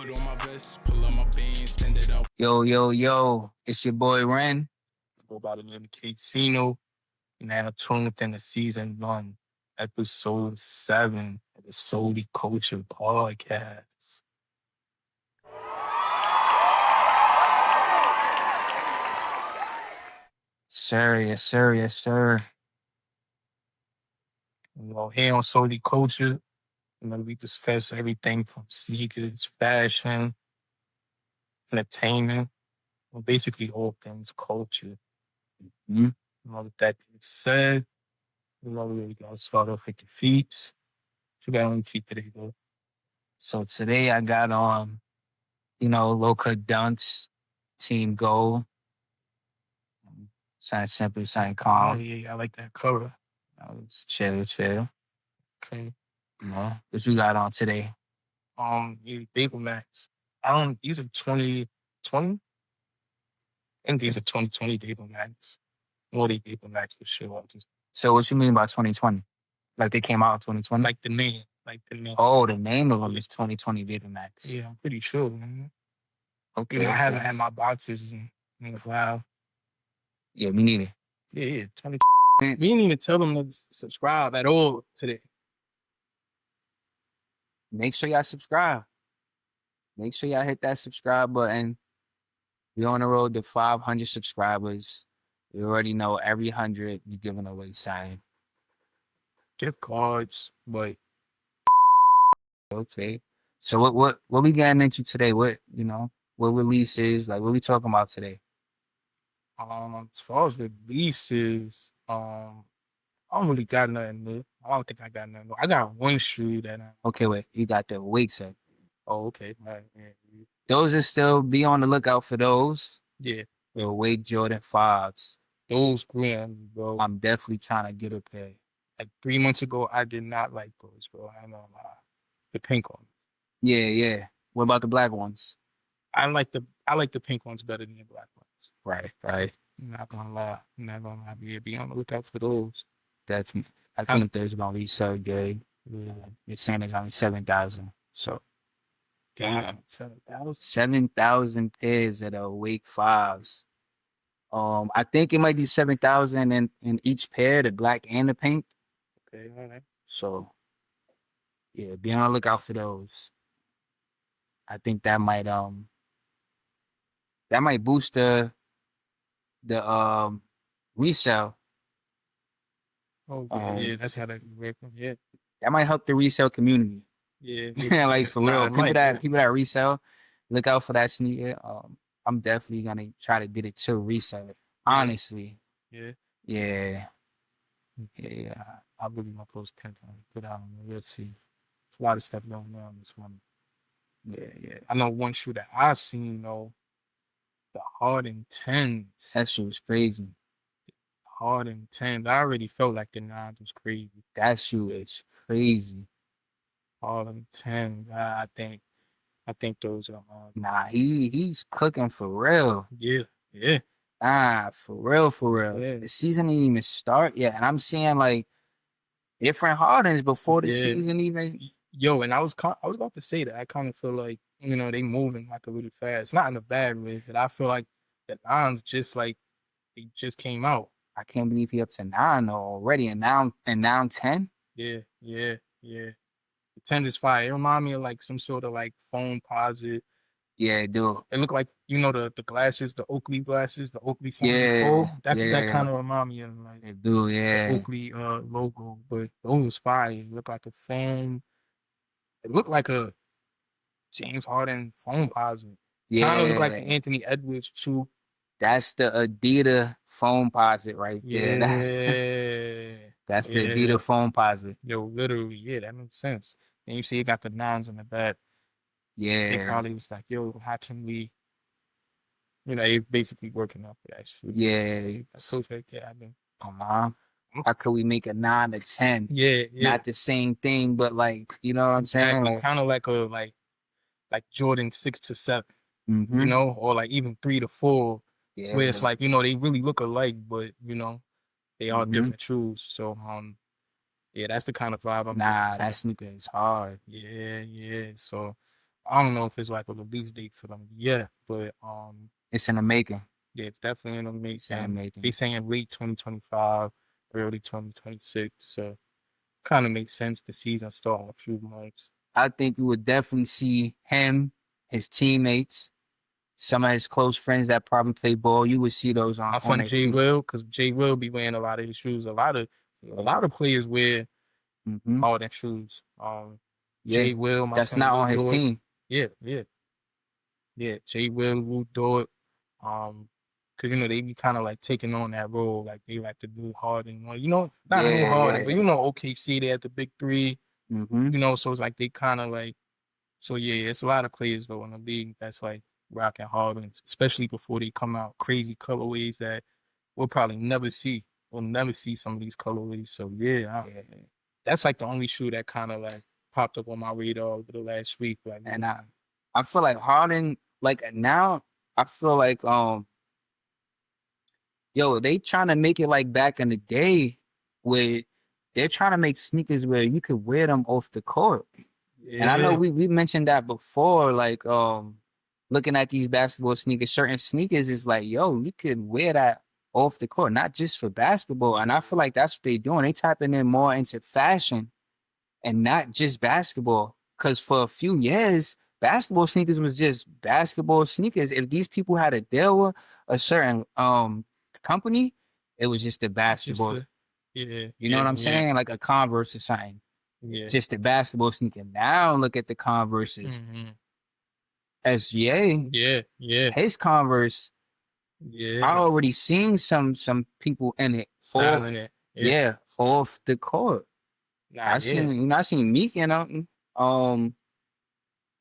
Put on my vest, pull up my beans, spend it out. Yo, it's your boy Ren. Go by the name of KCNO. Now tuned in the season 1, episode 7 of the Solely Culture Podcast. Yes, sir. Here on Solely Culture, we discuss everything from sneakers, fashion, entertainment, basically all things culture. Mm-hmm. With that being said, we're gonna start off with the feats. What you got on the feet today, bro? So today I got on, low cut dunks, team goal. Something simple, something Oh calm. yeah, I like that cover. It's chill. Okay. What you got on today? Paper Max. These are 2020. I think these are 2020 Paper Max. More than Paper Max for sure. So what you mean by 2020? Like they came out in 2020? Like the name. Oh, the name of them is 2020 Vapor Max. Yeah, I'm pretty sure, man. Okay. I haven't had my boxes in a while. Yeah, me neither. Yeah. 2020. We didn't even tell them to subscribe at all today. Make sure y'all subscribe. Make sure y'all hit that subscribe button. We're on the road to 500 subscribers. You already know every 100 you're giving away sign. Gift cards, but Okay. So what we getting into today? What releases? Like what we talking about today? as far as the leases, I don't really got nothing new. I don't think I got nothing new. I got one shoe that Okay, wait. You got the Wake set. Oh, okay. All right, yeah. Those are still be on the lookout for those. Yeah. The Wake Jordan 5s. Those grams, bro. I'm definitely trying to get a pair. Like 3 months ago, I did not like those, bro. I know the pink ones. Yeah. What about the black ones? I like the pink ones better than the black ones. Right. I'm not gonna lie. Be on the lookout for those. Definitely. I think there's gonna be so good. Yeah. It's saying it's only 7,000. So damn, 7,000. 7,000 pairs of the Wake 5s. I think it might be 7,000 in each pair, the black and the pink. Okay, all right. So yeah, be on the lookout for those. I think that might boost the resale. Okay, yeah, that's how that works. Yeah. That might help the resale community. Yeah. Like for real. People might, that resell, look out for that sneaker. I'm definitely gonna try to get it to resell it. Honestly. Yeah. Yeah. I really want those pink ones. Put out on. We'll see. There's a lot of stuff going on this one. Yeah. I know one shoe that I seen though, the Harden 10s. That shit was crazy. Harden 10s. I already felt like the 9s was crazy. That shoe is crazy. Harden 10s. I think those are Nah, he's cooking for real. Yeah. Ah, for real. Yeah. The season didn't even start yet, and I'm seeing like different Hardens before the season even. Yo, and I was about to say that I kind of feel like they moving like a little fast. Not in a bad way, but I feel like the 9s just like they just came out. I can't believe he up to 9 already, and now 10. Yeah. The 10s is fire. It remind me of like some sort of like foam posit. Yeah, dude. It looked like the glasses, the Oakley glasses, the Oakley sign. Yeah, that's what that kind of remind me of, like it do, yeah. the Oakley logo. But those was fire. It looked like a foam. It looked like a James Harden foam posit. Yeah, kind of looked like Anthony Edwards too. That's the Adidas foam posit right there. Yeah, that's the Adidas foam posit. Yo, literally, yeah, that makes sense. And you see, it got the 9s in the back. Yeah, they probably was like, yo, how can we? They basically working up for that shit. Yeah, so yeah, I mean, how could we make a 9 to 10? Yeah. Not the same thing, but like, you know what I'm saying? Like, kind of like a like Jordan 6 to 7, or like even 3 to 4, where it's like they really look alike, but they are different shoes. So yeah, that's the kind of vibe I'm. Nah, that sneaker is hard. Yeah. So I don't know if it's like a release date for them yet, but It's in the making. yeah, it's definitely in the It's in the making. making. They saying late 2025, early 2026. So kind of makes sense. The season start in a few months. I think you would definitely see him, his teammates, some of his close friends that probably play ball. You would see those My on son their Jay feet. Will, because Jay Will be wearing a lot of his shoes. A lot of players wear Mm-hmm. Harden shoes. Yeah, Jay Will, my that's son not Lou on his Dort. team. Yeah, yeah, yeah. Jay Will, Lou Dort. Because they be kind of like taking on that role, like they like to do Harden. Well, not no Yeah, Harden, but yeah. OKC, they had the big three. Mm-hmm. So it's like they kind of like. So yeah, it's a lot of players though in the league that's like rocking Hardens, especially before they come out crazy colorways that we'll probably never see. We'll never see some of these colorways. So yeah, Yeah. that's like the only shoe that kind of like popped up on my radar over the last week. Like, And I feel like Harden, like now, I feel like yo, they trying to make it like back in the day where they're trying to make sneakers where you could wear them off the court. And I know yeah, we mentioned that before, like looking at these basketball sneakers, certain sneakers is like, yo, you could wear that off the court, not just for basketball. And I feel like that's what they're doing. They tapping in more into fashion and not just basketball. Because for a few years, basketball sneakers was just basketball sneakers. If these people had a deal with a certain company, it was just the it's just basketball. yeah, You know what yeah, I'm yeah, saying? Like a Converse or something. yeah. Just the basketball sneaker. Now look at the Converses. Hmm. SGA, Yeah, yeah, his Converse, I yeah. already seen some people in it Styling off, it. Yeah. yeah, off the court. Nah, yeah. I seen Meek in them.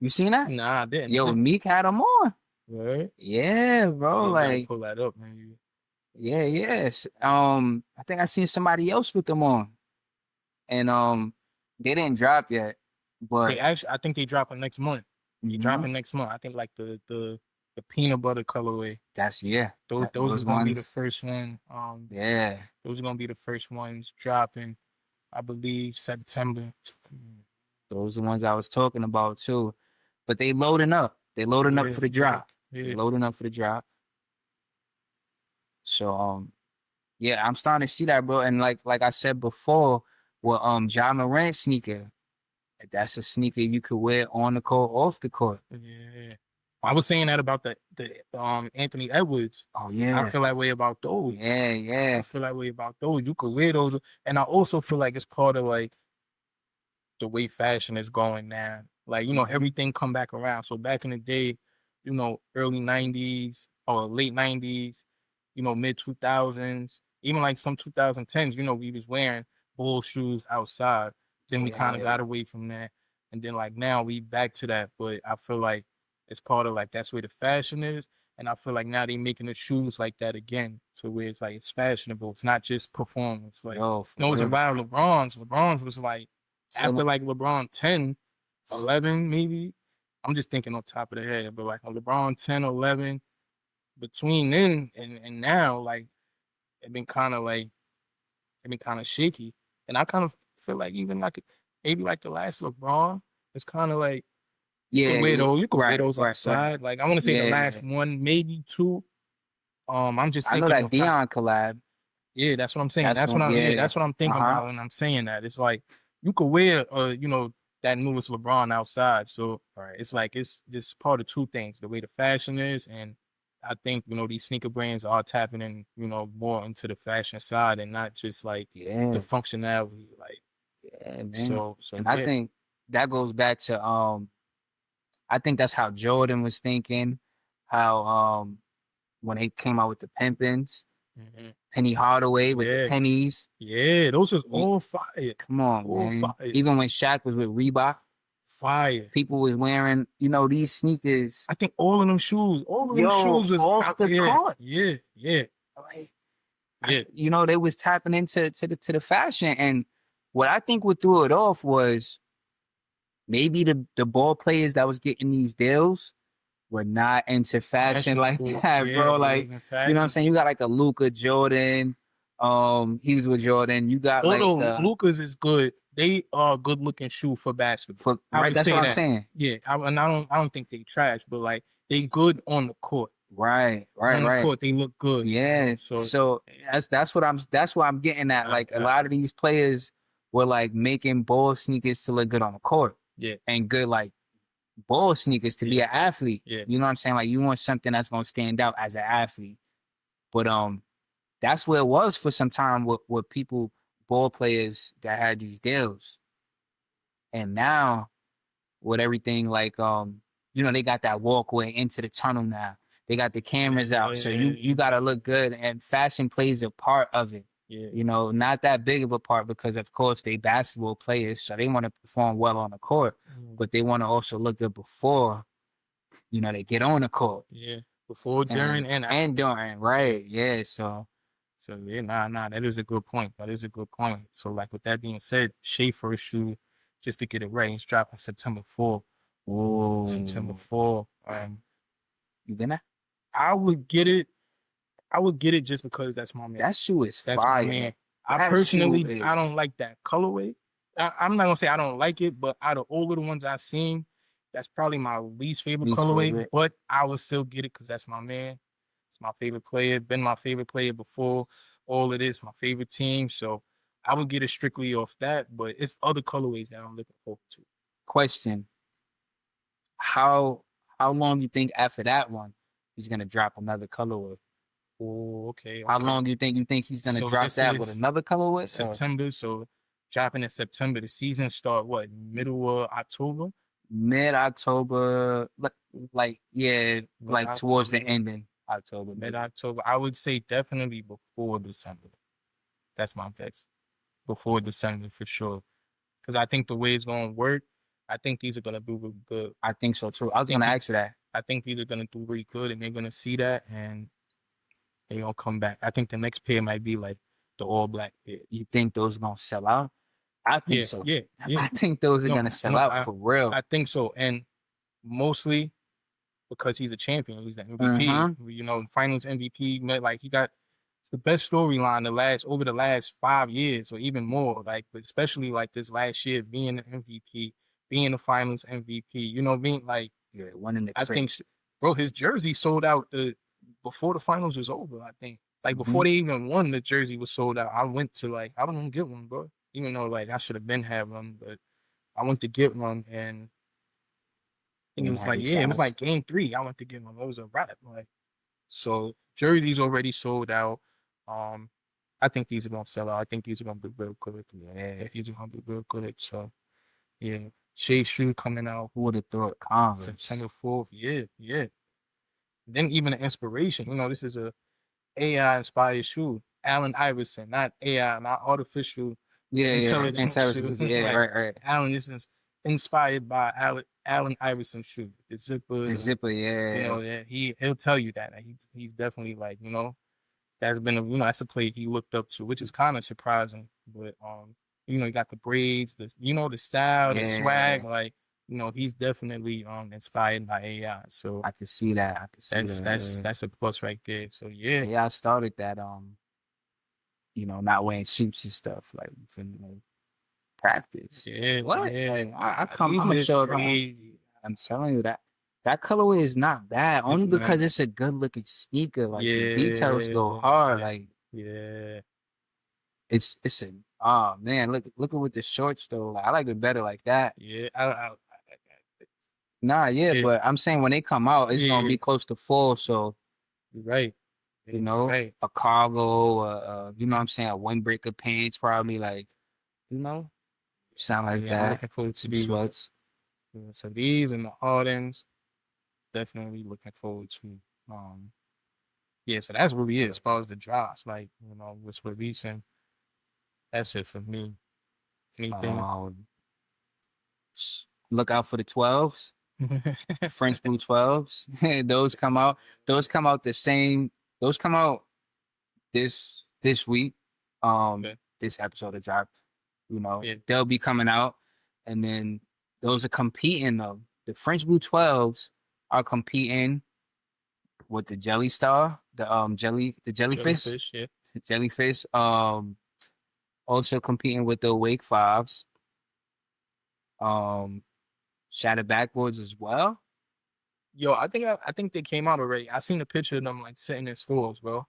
You seen that? Nah, I Yo, didn't. Meek had them on. Right? Yeah, bro. Yeah, you gotta Like, pull that up, man. yeah, yes. I think I seen somebody else with them on, and they didn't drop yet, They but actually, I think they dropping next month. They mhm, dropping next month. I think like the peanut butter colorway. that's yeah. Those is Those gonna be the ones, first one. yeah. Those are gonna be the first ones dropping. I believe September. Those are the ones I was talking about too. But they loading up. They loading up Yeah, for the yeah, drop. They yeah. loading up for the drop. So yeah, I'm starting to see that, bro. And like I said before, with Ja Morant sneaker, that's a sneaker you could wear on the court, off the court. Yeah. I was saying that about the Anthony Edwards. Oh I yeah. feel that way about those. Yeah, I yeah. feel that way about those. You could wear those, and I also feel like it's part of like the way fashion is going now. Like, Mhm. everything come back around. So back in the day, early 90s or late 90s, mid 2000s, even like some 2010s, we was wearing bull shoes outside. Then we kind of Yeah. got away from that. And then like now we back to that. But I feel like it's part of like that's where the fashion is. And I feel like now they making the shoes like that again to where it's like it's fashionable. It's not just performance. Like, Yo, for it's real. around LeBron's. LeBron's was like after Killing. like LeBron 10, 11 maybe. I'm just thinking on top of the head, but like a LeBron 10, 11, between then and now, like it been kind of like it been kind of shaky. And I kind of feel like even like maybe like the last LeBron, it's kind of like Yeah, yeah. you could wear Right, those right, right. outside. Like I want to say the Yeah, last yeah. one, maybe two. I'm just I know thinking that of top. Dion collab. Yeah, that's what I'm saying. That's one, Yeah, yeah. that's what I'm thinking Uh-huh. about when I'm saying that. It's like you could wear that newest LeBron outside. So Right. it's like it's just part of two things, the way the fashion is, and I think, these sneaker brands are tapping in, more into the fashion side and not just like the Yeah. functionality. Like Yeah, man. so And I yeah. think that goes back to I think that's how Jordan was thinking, how when they came out with the Pimpins, Mhm. Penny Hardaway with the Yeah. pennies. Yeah, those was Ye- all fire. Come on, All man. fire. Even when Shaq was with Reebok, Fire. people was wearing, these sneakers, I think all of them yo, shoes was off out the there. court. Yeah, yeah, Like, yeah. they was tapping into the fashion. And what I think what threw it off was maybe the ball players that was getting these deals were not into fashion like Fashionable. that, Yeah, bro. they Like, wasn't you know what I'm saying? You fashionable. got like a Luka Jordan. He was with Jordan. You got like Although Lucas is good, they are a good looking shoe for basketball. I Right, would that's say what I'm that. saying. Yeah, and I don't think they trash, but like they good on the court. Right. On the court, they look good. Yeah. So that's what I'm getting at. Like a lot of these players were like making ball sneakers to look good on the court. Yeah. And good like ball sneakers to be an athlete. Yeah. You know what I'm saying? Like you want something that's gonna stand out as an athlete. But that's where it was for some time with people, ball players that had these deals. And now with everything like they got that walkway into the tunnel now. They got the cameras out. So you gotta look good, and fashion plays a part of it. Yeah. You know, not that big of a part because of course they basketball players, so they want to perform well on the court, but they want to also look good before, they get on the court. Yeah. Before, during, and after. And during, right. Yeah. So yeah, nah, that is a good point. That is a good point. So like with that being said, Shea first shoe, just to get it right, it's dropping September 4th. Whoa. September 4th. You gonna? I would get it. I would get it just because that's my man. That shoe is That's fire. my man. That I personally, shoe is... I don't like that colorway. I'm not gonna say I don't like it, but out of all of the ones I've seen, that's probably my least favorite colorway. But I would still get it because that's my man. It's my favorite player. Been my favorite player before all of this. My favorite team. So I would get it strictly off that. But it's other colorways that I'm looking forward to. Question: How long do you think after that one he's gonna drop another colorway? Oh, okay. How long do you think he's gonna drop that with another colorway? September. So dropping in September. The season start what? Middle of October? Mid-October, like towards the ending October. Mid-October. I would say definitely before December. That's my guess. Before December for sure. Because I think the way it's gonna work, I think these are gonna do really good. I think so too. I was gonna ask you that. I think these are gonna do really good, and they're gonna see that, and they're gonna come back. I think the next pair might be like the all black pair. You think those are gonna sell out? I think so. Yeah. I think those are gonna sell out for real. I think so, and mostly because he's a champion. He's the MVP. You know, Finals MVP. Like it's the best storyline over the last 5 years or even more. Like, but especially like this last year, being the MVP, being the Finals MVP. You know, being like one in the. I think, bro, his jersey sold out before the finals was over. I think like before they even won, the jersey was sold out. I went to I don't even get one, bro. Even though like I should have been had one, but I went to get one, and I think it was it was like game 3. I went to get one. It was a wrap. So jerseys already sold out. I think these are gonna sell out. I think these are gonna be real good. Yeah, these are gonna be real good. So yeah, Shea shoe coming out. Who would have thought? Converse. September 4th. Yeah. Then even the inspiration. You know, this is a AI inspired shoe. Allen Iverson, not AI, not artificial. Intelligence. Yeah, right. Allen, this is inspired by Allen Iverson shoe. The zipper. Yeah. You know, he'll tell you that. He's definitely that's been that's a play he looked up to, which is kind of surprising. But you got the braids, the style, the swag, he's definitely inspired by AI. So I can see that. That's a plus right there. So yeah. Yeah, I started that not wearing suits and stuff for practice. Yeah. What? Yeah. I'm gonna show crazy. I'm telling you that colorway is not bad. Only because it's a good looking sneaker. Like the details go hard. It's man, look at with the shorts though. Like, I like it better like that. Yeah. But I'm saying when they come out, it's gonna be close to fall. So right. A cargo, you know what I'm saying, a windbreaker pants, probably sound like that. I'm looking forward to these sweats. So these and the Hardens, definitely looking forward to. So that's really it as far as the drops. What's releasing. That's it for me. Anything? Look out for the 12s. French Blue 12s. Those come out this week. This episode of drop. They'll be coming out, and then those are competing though. The French Blue 12s are competing with the Jelly Star, the jellyfish. Yeah. The jellyfish. Also competing with the Wake 5s. Shattered backboards as well. Yo, I think they came out already. I seen a picture of them like sitting in stores, bro.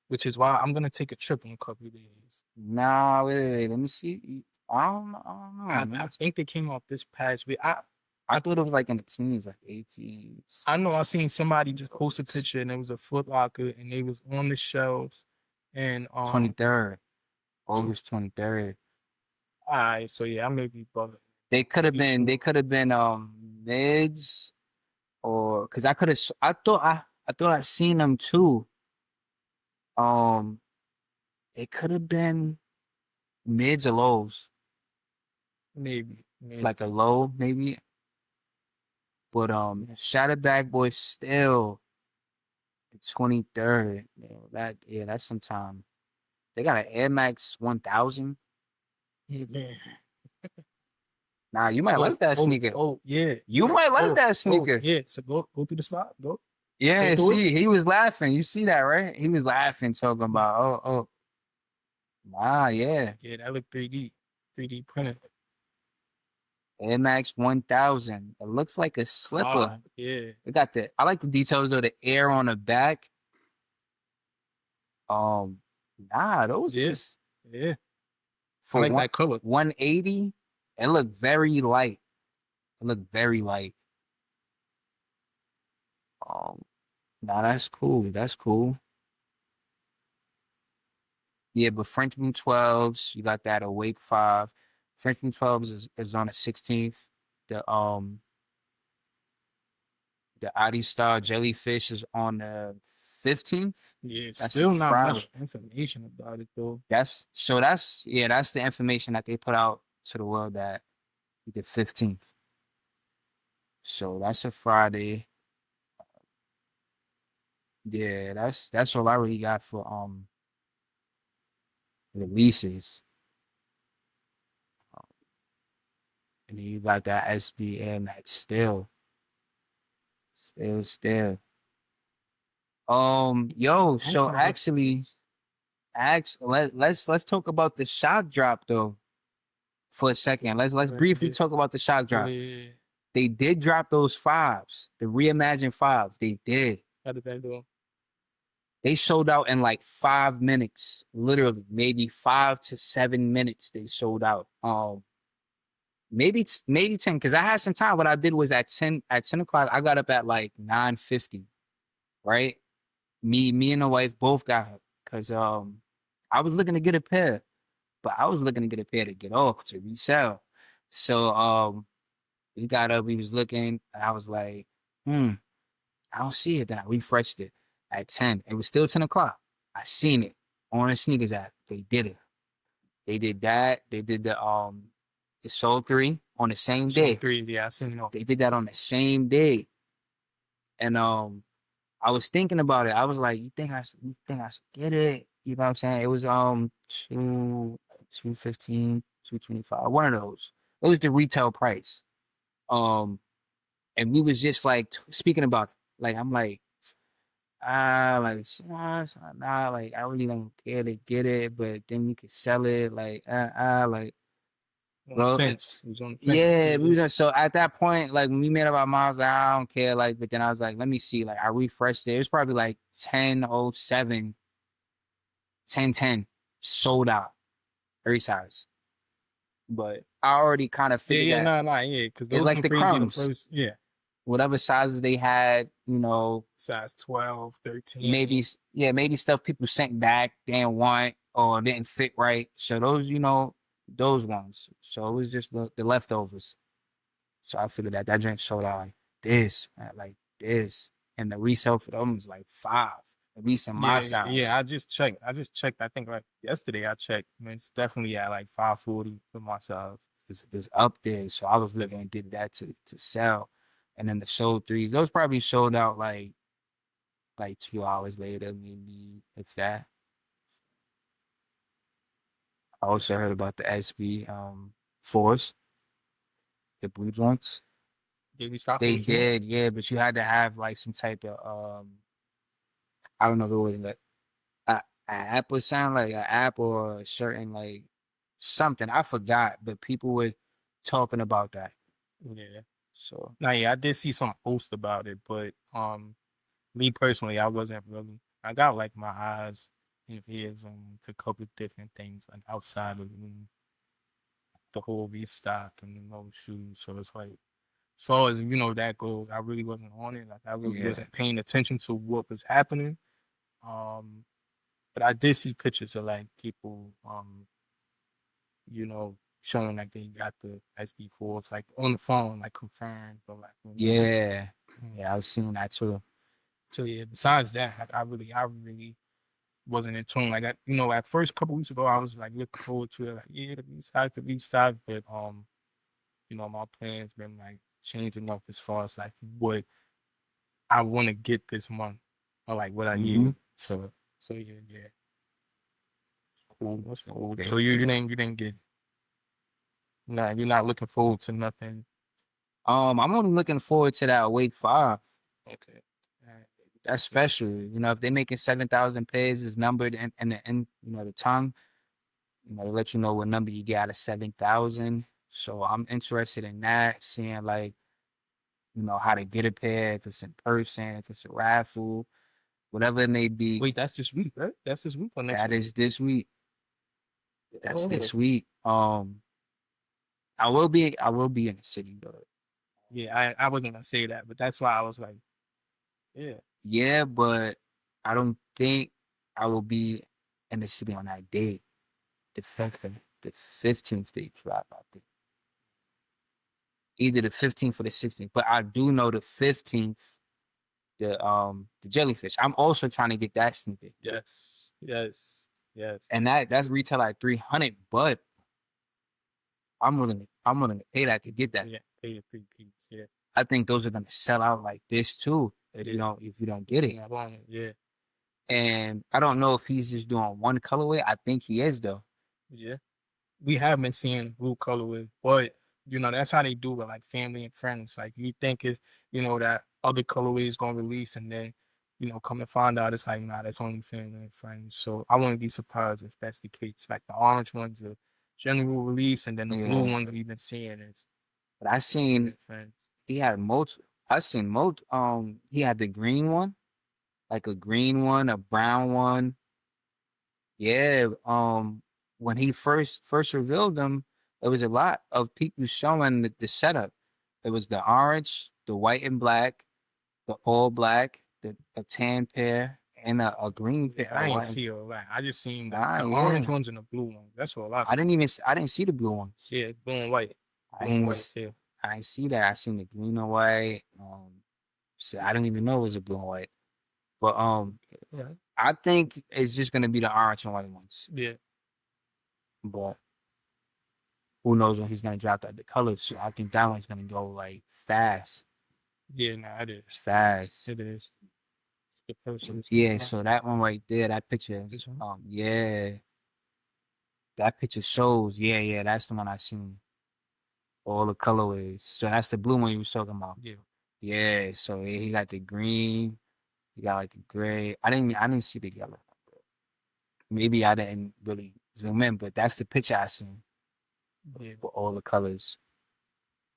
Which is why I'm gonna take a trip in a couple of days. Nah, wait, let me see. I don't know, I man. think they came out this past week. I thought it was like in the teens, like 18s. I know I seen somebody just post a picture and it was a Foot Locker and they was on the shelves and 23rd, August 23rd. alright, so yeah, I may be bugging. They could have Be been, sure. they could have been mids, or because I could have, I thought I seen them too. Um, it could have been mids or lows, Maybe. like a low maybe. But Shattered Backboy still the 23rd. That's sometime. They got an Air Max 1000. Man. Nah, you might like that sneaker. Oh, yeah. You might like that Oh, sneaker. yeah. So go through the spot. Go Yeah, through it. see, he was laughing. You see that, right? He was laughing, talking about, yeah. Yeah, that look 3D printed. Air Max 1000. It looks like a slipper. Yeah. It got I like the details of the air on the back. Those Yes. Yeah. I for like that color. 180, it looked very light. It looked very light. That's cool. That's cool. Yeah, but Frenchman 12s, you got that Awake 5. Frenchman 12s is on the 16th. The Adi Star Jellyfish is on the 15th. Yeah, That's still a not Friday. much information about it though. That's the information that they put out to the world, that the 15th. So that's a Friday. Yeah, that's all I really got for releases. And then you got that SB Air Max still. Still. Yo, so actually, let's talk about the shock drop though for a second. Let's briefly talk about the shock drop. Yeah. They did drop those fives, the reimagined fives. They did. How did that go? They sold out in like 5 minutes, literally, maybe 5 to 7 minutes. They sold out. Maybe 10, because I had some time. What I did was at 10 o'clock, I got up at like 9:50, right? Me and the wife both got up because I was looking to get a pair, but I was looking to get a pair to get off to resell. So we got up, we was looking, and I was like, I don't see it. Then I refreshed it at 10. It was still 10 o'clock. I seen it on the sneakers app. They did it. They did that. They did the Soul 3 on the same day. Soul 3, yeah, I seen it. They did that on the same day. And I was thinking about it. I was like, you think I should get it? You know what I'm saying? It was 215, 225, one of those. It was the retail price. And we was just like speaking about it. Like I'm like, like I really don't care to get it, but then we could sell it. Like like. On the fence. It was on the fence. Yeah, we was so at that point, like when we made up our minds, like, I don't care, like, but then I was like, let me see, like I refreshed it. It was probably like 10:07, 10:10, sold out, every size. But I already kind of figured that Yeah, because it's like the crumbs. First, yeah. Whatever sizes they had, Size 12, 13. maybe stuff people sent back, they didn't want or didn't fit right. So those, those ones. So it was just the leftovers. So I figured that drink sold out like this. And the resale for them was like 5. At least in my size. Yeah, I just checked. I think like yesterday I checked. I mean, it's definitely at like 540 for my size. It's up there. So I was looking and did that to sell. And then the Soul 3s, those probably sold out like 2 hours later, maybe, if that. I also heard about the SB 4s, the blue joints. Did we stop? They did, yeah, but you had to have like some type of I don't know if it was like a app or something, like an app or a certain like something. I forgot, but people were talking about that. Yeah. So Now, yeah, I did see some post about it, but me personally, I wasn't really. I got like my eyes and ears on a couple of different things like outside of the whole restock and those shoes. So it's like, as far as that goes, I really wasn't on it. Like I really yeah, wasn't paying attention to what was happening. Um, but I did see pictures of like people, showing like they got the SB4s like on the phone, like confirmed, but like yeah, mm. yeah. I've seen that too. So yeah. Besides that, like, I really wasn't in tune. Like at first couple weeks ago, I was like looking forward to it. Like yeah, the restock, but my plans been like changing up as far as like what I want to get this month or like what I Mm-hmm. need. So yeah, yeah. Cool. That's cool. Okay, So okay. you didn't get you're not looking forward to nothing. I'm only looking forward to that Wake 5. Okay. All right. That's special. If they're making 7,000 pairs is numbered in the tongue. To let you know what number you get out of 7,000. So I'm interested in that, seeing like how to get a pair, if it's in person, if it's a raffle, whatever it may be. Wait, that's this week, right? That's this week or next That week? is this week. That's Oh, this week. I will be in the city, but yeah. I wasn't gonna say that, but that's why I was like, yeah, yeah, but I don't think I will be in the city on that day. The 15th they drop, I think. Either the 15th or the 16th. But I do know the 15th, the jellyfish. I'm also trying to get that sneaker. yes, yes, yes. And that's retail at 300, but I'm willing to pay that to get that. Yeah, pay your 3 Ps. Yeah, I think those are gonna sell out like this too if you yeah. don't get it. Yeah, I want it. Yeah, And I don't know if he's just doing one colorway. I think he is though. yeah. We have been seeing blue colorway, but that's how they do it, like family and friends. Like you think it's that other colorway is gonna release, and then come to find out it's like nah, that's only family and friends. So I wouldn't be surprised if that's the case. Like the orange one's a general release, and then the blue Yeah. one that we've been seeing is But I family seen and friends. he had multiple. I seen most. He had the green one, like a green one, a brown one. Yeah. When he first revealed them, there was a lot of people showing the setup. It was the orange, the white and black, the all black, a tan pair, and a green Yeah, pair. I ain't see all that. I just seen the orange Yeah. ones and the blue ones. That's all I I see. didn't even. I didn't see the blue ones. Yeah, blue and white, I blue and didn't. white. Yeah, I didn't see that. I seen the green and white. So I didn't even know it was a blue and white. But yeah, I think it's just gonna be the orange and white ones. yeah. But who knows when he's gonna drop the colors? So I think that one's gonna go like fast, Yeah, nah, it is. fast. It is. It's the first one. Yeah. So that one right there, that picture. This one. Yeah, that picture shows. Yeah, yeah, that's the one I seen. All the colorways. So that's the blue one you was talking about. Yeah. Yeah. So yeah, he got the green. He got like the gray. I didn't see the yellow. Maybe I didn't really zoom in, but that's the picture I seen Yeah. with all the colors.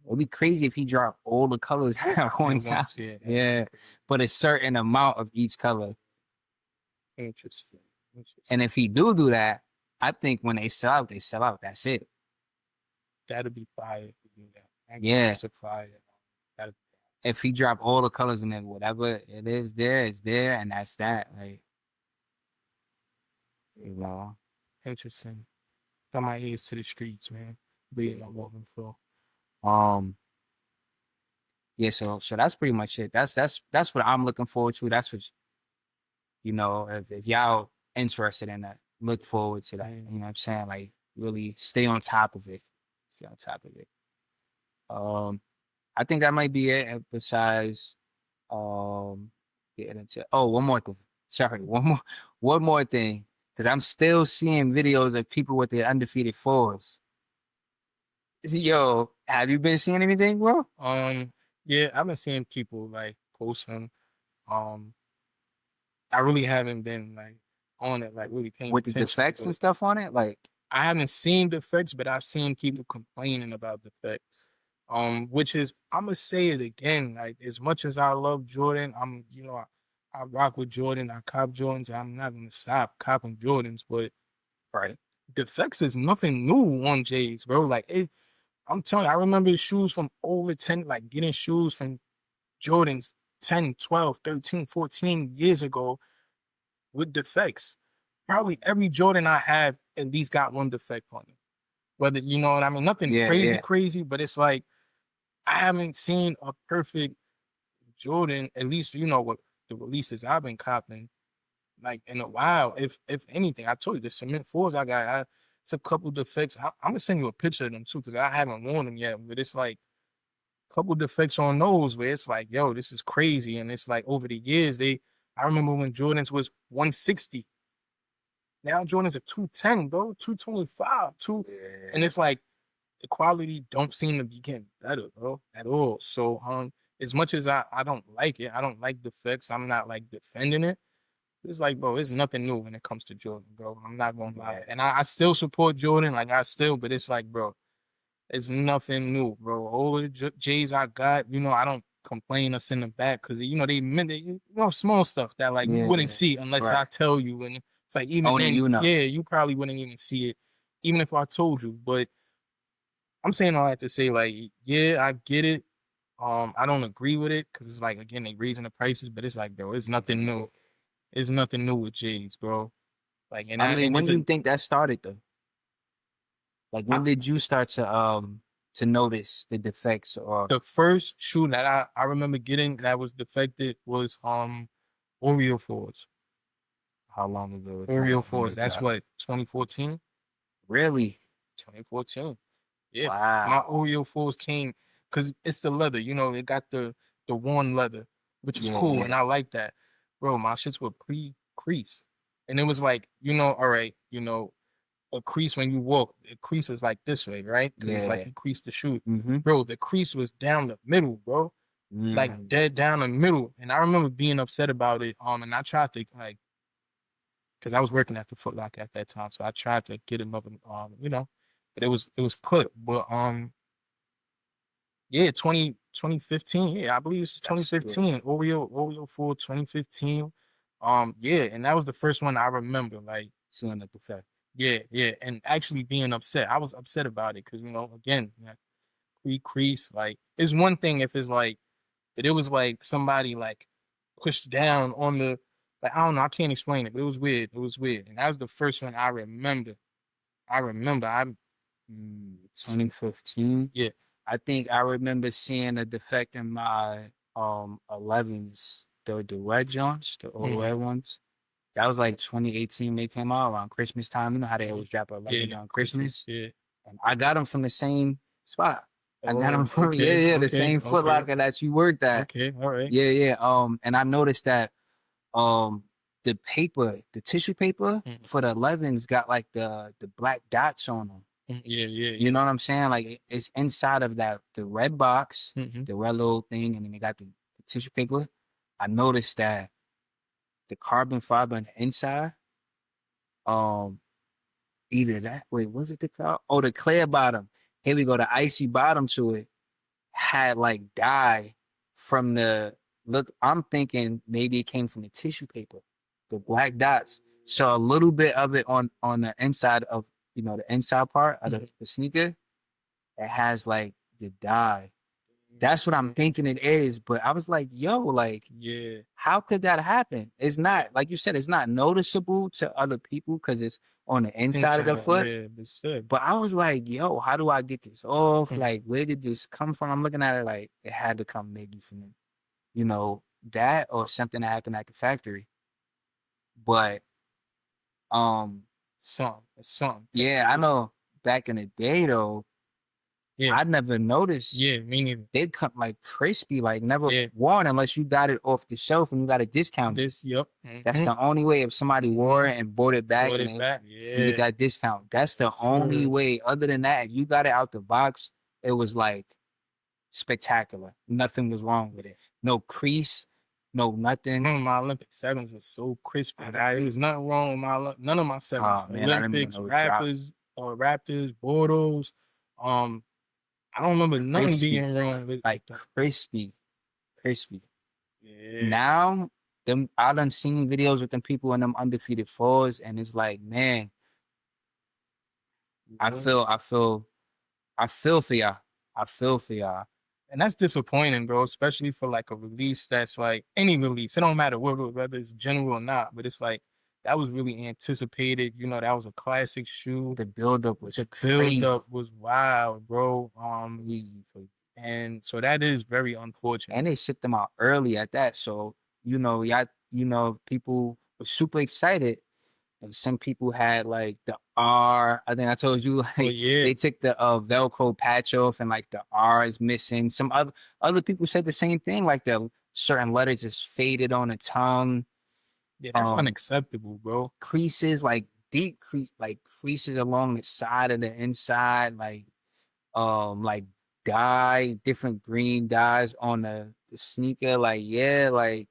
It'd be crazy if he dropped all the colors at one At time. once, yeah. Yeah, but a certain amount of each color. Interesting. Interesting. And if he do that, I think when they sell out, they sell out. That's it. That'd be fire if you do that. Yeah. That's a fire. That'd If he drop all the colors in it, whatever it is there, it's there, and that's that. Like, you know. interesting. Got my ears to the streets, man. Being I'm moving for. Um, yeah, so that's pretty much it. That's what I'm looking forward to. That's what if y'all interested in that, look forward to that. You know what I'm saying? Like really stay on top of it. Stay on top of it. I think that might be it. Besides, getting into one more thing. Sorry, one more thing. Because I'm still seeing videos of people with their undefeated fours. Yo, have you been seeing anything, bro? Yeah, I've been seeing people like posting. Um, I really haven't been like on it, like really paying With the attention. defects and But stuff on it? Like, I haven't seen defects, but I've seen people complaining about defects. Which is, I'm gonna say it again. Like, as much as I love Jordan, I rock with Jordan. I cop Jordans. I'm not gonna stop copping Jordans, but Right. defects is nothing new on J's, bro. Like, I'm telling you, I remember shoes from over 10, like getting shoes from Jordans 10, 12, 13, 14 years ago with defects. Probably every Jordan I have at least got one defect on it. Whether, you know what I mean, nothing Yeah, crazy, yeah. crazy, but it's like I haven't seen a perfect Jordan, at least what the releases I've been copping, like in a while. If anything, I told you the cement fours I got, it's a couple defects. I'm gonna send you a picture of them too, because I haven't worn them yet. But it's like a couple defects on those where it's like, yo, this is crazy. And it's like over the years, I remember when Jordans was 160. Now Jordans are 210, bro, 225, and Yeah. it's like the quality don't seem to be getting better, bro, at all. So as much as I don't like it, I don't like defects. I'm not like defending it. It's like, bro, it's nothing new when it comes to Jordan, bro. I'm not gonna lie. Yeah. And I still support Jordan, like but it's like, bro, it's nothing new, bro. All the J's I got, I don't complain or send them back because they meant it, small stuff that like you wouldn't Yeah. see unless I Right. tell you. And it's like even Only then, you know. yeah, you probably wouldn't even see it, even if I told you. But I'm saying all that to say, like, yeah, I get it. I don't agree with it because it's like again they raising the prices, but it's like, bro, it's nothing new. It's nothing new with J's, bro. Like, I mean, and when it's do you think that started though? Like, I, when did you start to notice the defects or the first shoe that I remember getting that was defected was Oreo fours. how long ago was that Oreo when fours. they That's dropped? what 2014. Really? 2014. Yeah, my Wow. Oreo fours came because it's the leather. It got the worn leather, which is Yeah, cool, yeah, and I like that, bro. My shits were pre-crease, and it was like, all right, a crease when you walk, it creases like this way, right? Because it's like yeah. you crease the shoe. Mm-hmm. Bro, the crease was down the middle, bro. Like Mm. dead down the middle. And I remember being upset about it. And I tried to like, because I was working at the Foot Locker at that time. So I tried to get another but it was clipped. But yeah, 2015. Yeah, I believe it's That's good. 2015. Oreo for 2015. Yeah, and that was the first one I remember. Like, Seeing the defect. yeah, yeah, and actually being upset. I was upset about it because again, pre-crease. Like, it's one thing if it's like, but it was like somebody like pushed down on the, like, I don't know, I can't explain it, but it was weird. It was weird, and that was the first one I remember. I 2015. yeah. I think I remember seeing a defect in my 11s, the red joints, the old Mm-hmm. red ones. That was like 2018. They came out around Christmas time. You know how they Mm-hmm. always drop 11 Yeah, on Christmas. Christmas. Yeah. And I got them from the same spot. I got them Oh, from okay, the okay, same Foot okay, Locker that you worked at. okay. All right. Yeah, yeah. And I noticed that um the paper, the tissue paper Mm-hmm. for the 11s got like the black dots on them. Yeah, yeah, You yeah. know what I'm saying? Like it's inside of the red box, Mm-hmm. the red little thing, and then they got the tissue paper. I noticed that the carbon fiber on the inside, um, either that. Wait, was it the car? Oh, the clear bottom. Here we go. The icy bottom to it had like dye from the look. I'm thinking maybe it came from the tissue paper, the black dots. So a little bit of it on the inside of the inside part of Mm-hmm. the sneaker. It has like the dye. That's what I'm thinking it is. But I was like, yo, like, Yeah. how could that happen? It's not, like you said, it's not noticeable to other people because it's on the inside of the Inside, foot. yeah, but still. But I was like, yo, how do I get this off? Mm-hmm. Like, where did this come from? I'm looking at it like it had to come maybe from, that or something that happened at the factory. But Something. yeah, I know back in the day though, Yeah, I never noticed yeah, me neither. they come like crispy, like never Yeah, worn unless you got it off the shelf and you got a discount. yep. That's Mm-hmm. the only way if somebody wore it and bought it back Brought and it back. you get Yeah. that discount. That's the Yes, only sir. way. Other than that, if you got it out the box, it was like spectacular. Nothing was wrong with it. No crease, no nothing. My Olympic sevens was so crispy. There was nothing wrong with none of my sevens. Oh man, I didn't even Olympics, know it was dropped. rappers, Raptors, Bordeaux. I don't remember nothing Crispy. being wrong with Like them. crispy. Yeah. Now, I done seen videos with them people in them undefeated fours, and it's like, man, I Yeah. feel for y'all. I feel for y'all. And that's disappointing, bro, especially for like a release that's like any release. It don't matter whether it's general or not, but it's like that was really anticipated. You know, that was a classic shoe. The buildup was The crazy. buildup was wild, bro. Crazy. And so that is very unfortunate. And they shipped them out early at that. So, people were super excited. And some people had like the R. I think I told you Oh like yeah, they took the Velcro patch off and like the R is missing. Some other people said the same thing, like the certain letters just faded on the tongue. yeah, that's Um, unacceptable, bro. Creases, like creases along the side of the inside, like different green dyes on the sneaker, like yeah, like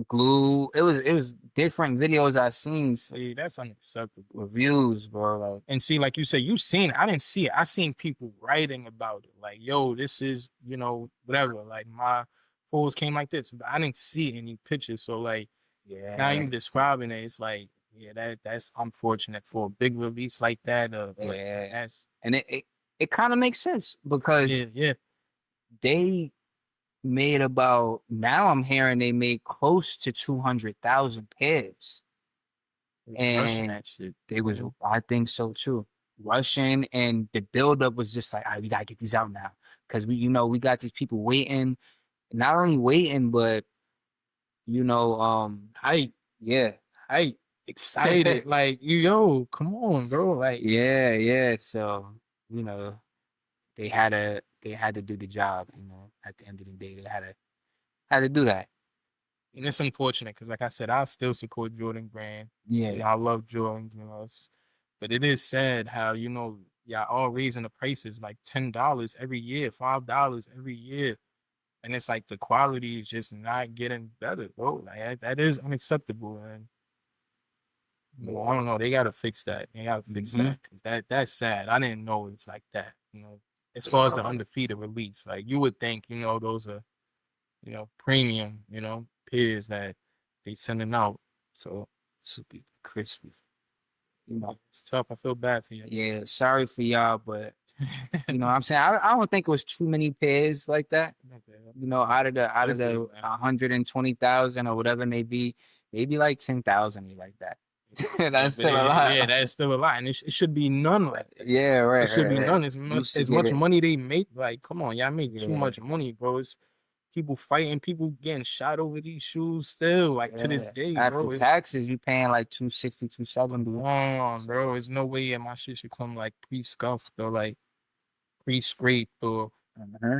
glue. It was different videos I seen, See, that's unacceptable. reviews, bro. Like And see, like you said, you seen it. I didn't see it. I seen people writing about it. Like, yo, this is, whatever. Like my photos came like this. But I didn't see any pictures. So like now yeah, you describing it, it's like, yeah, that's unfortunate for a big release like that. But yeah, that's and it kind of makes sense because yeah. they made about now I'm hearing they made close to 200,000 pairs. Rushing And that shit. they was, I think so too. Rushing, and the buildup was just like, all right, we gotta get these out now. Cause we got these people waiting, not only waiting, but Hype, yeah. hype, excited. Like, yo, come on, bro. Like, Yeah. So, you know, they had to do the job, at the end of the day. They had to do that. and it's unfortunate because, like I said, I still support Jordan Brand. Yeah. I love Jordan, but it is sad how, y'all all raising the prices like $10 every year, $5 every year. And it's like the quality is just not getting better, bro. Like that is unacceptable. And I don't know. They gotta fix that. They gotta fix that because that's sad. I didn't know it's like that. As far as the undefeated release, like you would think, those are, premium, peers that they sending out. So Super crispy. You know. it's tough. I feel bad for you. Yeah, sorry for y'all, but you know what I'm saying? I don't think it was too many pairs like that. Out of the 120,000 or whatever it may be, maybe like 10,000 is like that. That's still a lot. Yeah, that's still a lot, and it should be none like that. Yeah, right. It should be right. none. Used to As get much it. money they make, like, come on, y'all make too Yeah. much money, bro. It's people fighting, people getting shot over these shoes still, like to this day, After bro. taxes, you paying like 260, 270. Come on, bro. There's no way my shit should come like pre-scuffed or like pre-scraped or.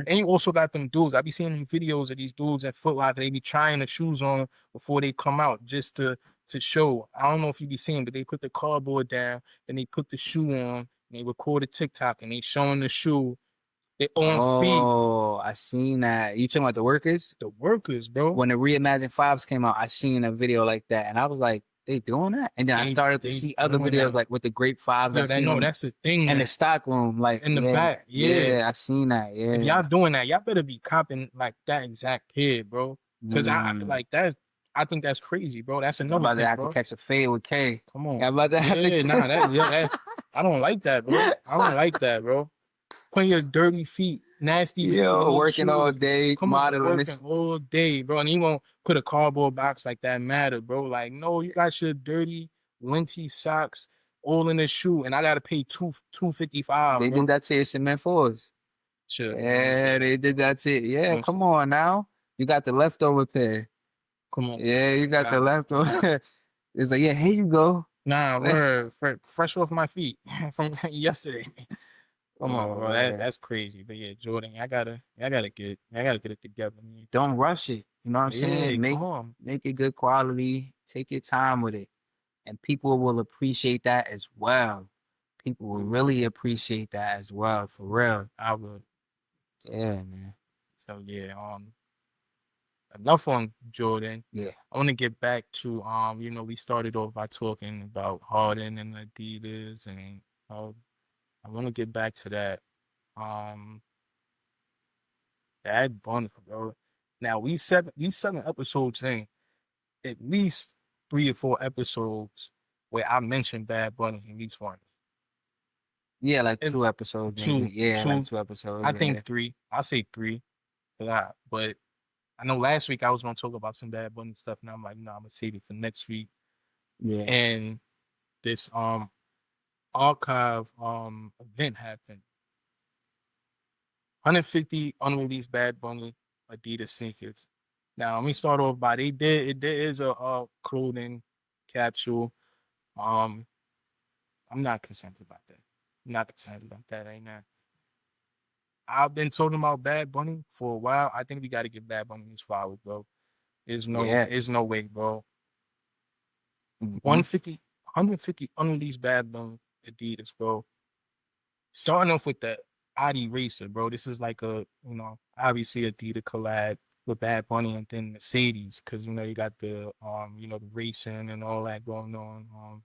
And you also got them dudes. I be seeing them videos of these dudes at Foot Locker. They be trying the shoes on before they come out just to show. I don't know if you be seeing, but they put the cardboard down and they put the shoe on and they record a TikTok and they showing the shoe. They on feet. Oh, I seen that. You talking about the workers? The workers, bro. When the Reimagine Fives came out, I seen a video like that, and I was like, "They doing that?" And then I started to see other videos like with the Grape Fives. No, I seen them that's the thing. in the stock room, like in the back. Yeah, I seen that. Yeah, if y'all doing that, y'all better be copping like that exact pair, bro. Because I like that's. I think that's crazy, bro. That's another about thing, that I bro. could catch a fade with K. Come on. Yeah, about that. I don't like that, bro. I don't like that, bro. Putting your dirty feet, nasty. Working shoes. all day, Come on, modeling working all day, bro. And you won't put a cardboard box like that matter, bro. Like, no, you got your dirty, linty socks all in the shoe, and I gotta pay $255. They did that to your cement fours. Sure. Yeah, they did that to you. Yeah, come on now. You got the leftover pair. Come on. Yeah, you got the leftover. It's like, yeah, here you go. Nah, we're fresh off my feet from yesterday. Come on, bro. That's crazy. But yeah, Jordan, I gotta get it together, man. Don't rush it. You know what I'm saying? Come on. Make it good quality. Take your time with it. And people will appreciate that as well. People will really appreciate that as well, for real. I would. Yeah, man. So yeah, enough on Jordan. Yeah. I want to get back to we started off by talking about Harden and Adidas, and I want to get back to that. Um, Bad Bunny, bro. Now we seven episodes in, at least 3 or 4 episodes where I mentioned Bad Bunny in each one. Yeah, like And 2 episodes maybe. two, Yeah, like two, 2 episodes. I Yeah. think three. I'll say three. But I know last week I was gonna talk about some Bad Bunny stuff, and I'm like, no, I'm gonna save it for next week. Yeah. And this archive event happened. 150 unreleased Bad Bunny Adidas sneakers. Now let me start off by there is a clothing capsule. Um, I'm not concerned about that. I'm not concerned about that right now. I've been talking about Bad Bunny for a while. I think we got to get Bad Bunny his flowers, bro. Yeah. There's no way, bro. Hmm. 150, 150 unreleased Bad Bunny Adidas, bro. Starting off with the Adi Racer, bro. This is like obviously Adidas collab with Bad Bunny and then Mercedes, because you got the the racing and all that going on.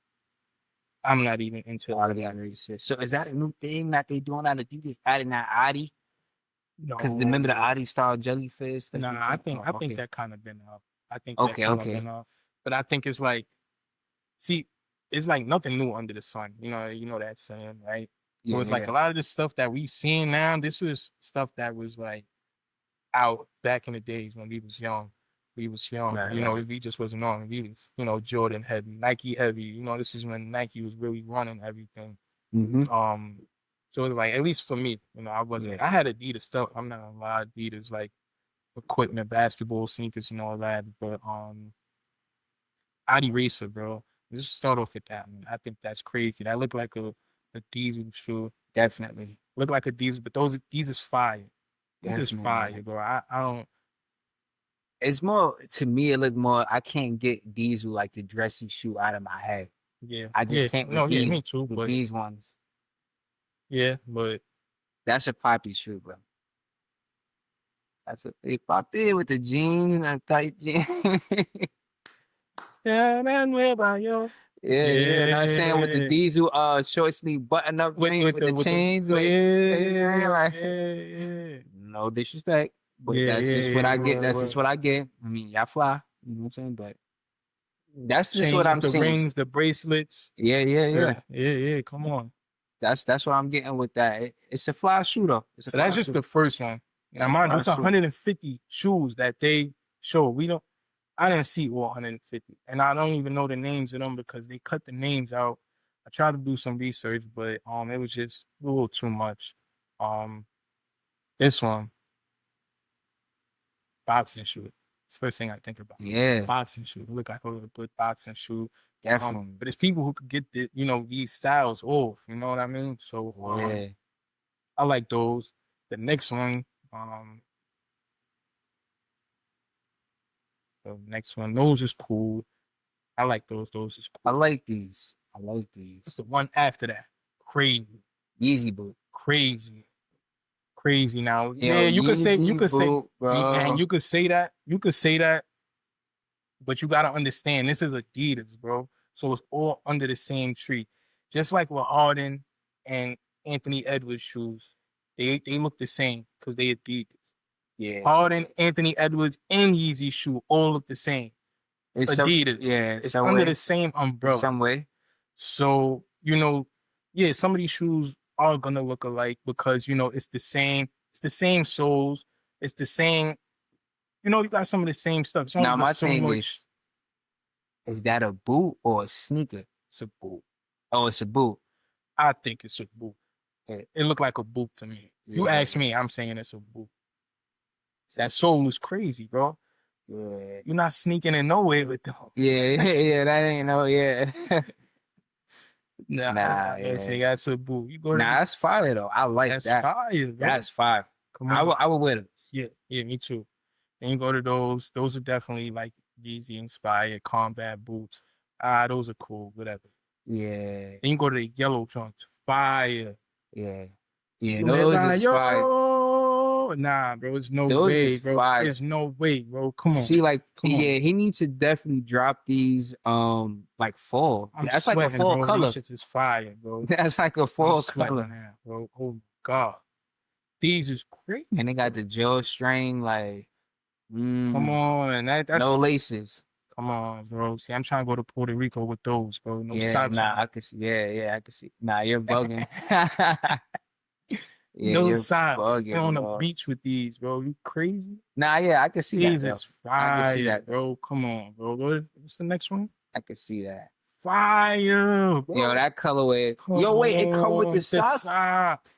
I'm not even into All of that. that research. So is that a new thing that they doing out of Adidas? Adding that Adi? Because remember the No, Adi style jellyfish? That's what nah. I they. think Oh, I think okay. that kind of been up. I think that Okay. kind of been Okay. up. But I think it's like, see, it's like nothing new under the sun. You know that saying, right? So Yeah. it's like Yeah. a lot of the stuff that we seeing now. This was stuff that was like out back in the days when we was young. We was young, Right. Right. we just wasn't on. We was, Jordan heavy, Nike heavy. This is when Nike was really running everything. Mm-hmm. Um, so it's like, at least for me, I wasn't. Yeah. I had Adidas stuff. I'm not gonna lie, Adidas like equipment, basketball sneakers, and all that. But Adi Racer, bro. Just start off with that, man. I think that's crazy. That looked like a diesel shoe. Definitely. Look like a diesel, but these is fire. This is Definitely. fire, bro. I don't. It's more to me. It look more. I can't get these with like the dressy shoe out of my head. Yeah, I just yeah, can't no, with yeah, these me too. with But these ones. yeah, but That's a poppy shoe, bro. That's a big poppy with the jeans and tight jeans. yeah, man, where about you? Yeah, yeah. Not saying with the Yeah, diesel short sleeve button up joint with the chains, yeah, like you know what I'm saying? yeah, Like yeah, no disrespect, but yeah, that's yeah, just what yeah. I get. That's just What? what I get. I mean, y'all fly, you know what I'm saying? But that's just what Chains, I'm the seeing. rings, the bracelets. Yeah, yeah, yeah. Yeah, yeah. Come on. That's what I'm getting with that. It's a fly shoe though. It's a So that's fly just shoe. the first one. It's Now, a mind you, fly it's shoe. 150 shoes that they show. I didn't see all 150, and I don't even know the names of them because they cut the names out. I tried to do some research, but it was just a little too much. Um, this one, boxing shoe. It's the first thing I think about. Yeah, Boxing shoe. Look like a good boxing shoe. definitely. But it's people who could get these styles off. You know what I mean? So Yeah, I like those. The next one, um, those is cool. I like those. Those is I cool. like these. I like What's these. the one after that? Crazy, Yeezy boot. crazy, crazy. Now, Yo, yeah, Yeezy boot, and bro. you could say that, but you gotta understand this is Adidas, bro. So it's all under the same tree. Just like with Harden and Anthony Edwards shoes, they look the same because they Adidas. Yeah. Harden, Anthony Edwards, and Yeezy shoe all look the same. It's so Adidas. yeah, It's some under the way. same umbrella. Some way. So, yeah, some of these shoes are gonna look alike because it's the same soles, it's the same, you got some of the same stuff. It's only Now but my so thing much. is that a boot or a sneaker? It's a boot. Oh, it's a boot. I think it's a boot. Yeah, It looked like a boot to me. You yeah, ask me, I'm saying it's a boot. That sole is crazy, bro. yeah, You're not sneaking in nowhere with them. yeah, yeah. That ain't no, yeah. Nah, Nah, I yeah. say that's a boot. You go to Nah, that's fire though. I like That's that. fire, bro. That's fire. Come on. I would wear those. Yeah, yeah, me too. Then you go to those. Those are definitely like Yeezy inspired combat boots. Those are cool. Whatever. Yeah, Then you go to the yellow joints. Fire. yeah, yeah. You live Those by is fire. yo. Nah, bro. There's no Those way, is bro. fire. There's no way, bro. Come on. See, like, Come on. yeah, he needs to definitely drop these, like fall. I'm That's like a sweating, fall bro. color. These shits is fire, bro. That's like a I'm fall sweating color. now, bro. Oh, God. These is crazy. And they got the gel string, like, Come on. That's no laces. Come on, bro. See, I'm trying to go to Puerto Rico with those, bro. No Yeah, socks. nah, I can see. Yeah, I can see. Nah, you're bugging. Yeah, No you're socks. Stay bugging, on the bro. beach with these, bro. You crazy? Nah, yeah, I can see that, These though. is I can see fire, that. bro. Come on, bro. What's the next one? I can see that. Fire, bro. Yo, that colorway. Come Yo, wait, it come with on, the socks? sock.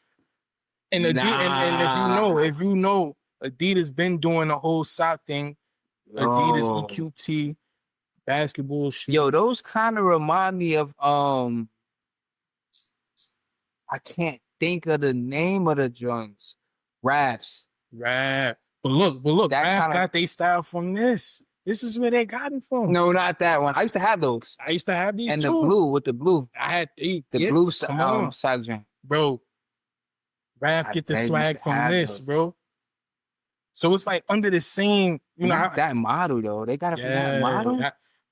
And if you know, Adidas been doing the whole sock thing. Adidas Yo. EQT basketball shoe. Yo, those kind of remind me of I can't think of the name of the joints. Raps. Rap. But look, That Rap kinda- got their style from this. This is where they got it from. No, not that one. I used to have those. I used to have these And too. the blue with the blue. I had three. The Yeah, blue come on, side joint. bro. Rap I get the bet you swag should from have this, those. bro. So it's like under the same, you know. Not that model though. They got it from that model?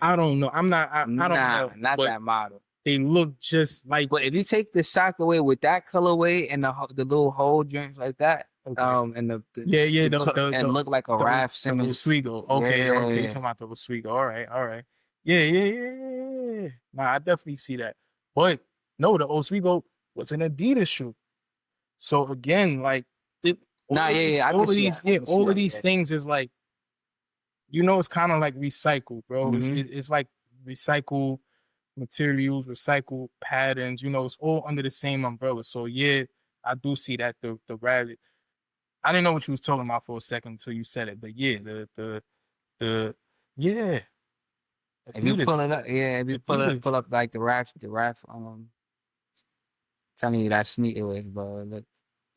I don't know. I don't know. Not but that model. they look just like. But if you take the sock away with that colorway and the little hole joints like that, Okay. and the look like a Raf Simmons. Oswego. Okay, Yeah. okay. You're talking about the Oswego. All right. Yeah. Nah, I definitely see that. But no, the Oswego was an Adidas shoe. So again, like all of these things is like, it's kind of like recycled, bro. Mhm. It's like recycled materials, recycled patterns. It's all under the same umbrella. So yeah, I do see that the rabbit. I didn't know what you was talking about for a second until you said it, but yeah, yeah. If you pull it up, Adidas. pull up like the Raf, telling you that sneak away, bro. Look,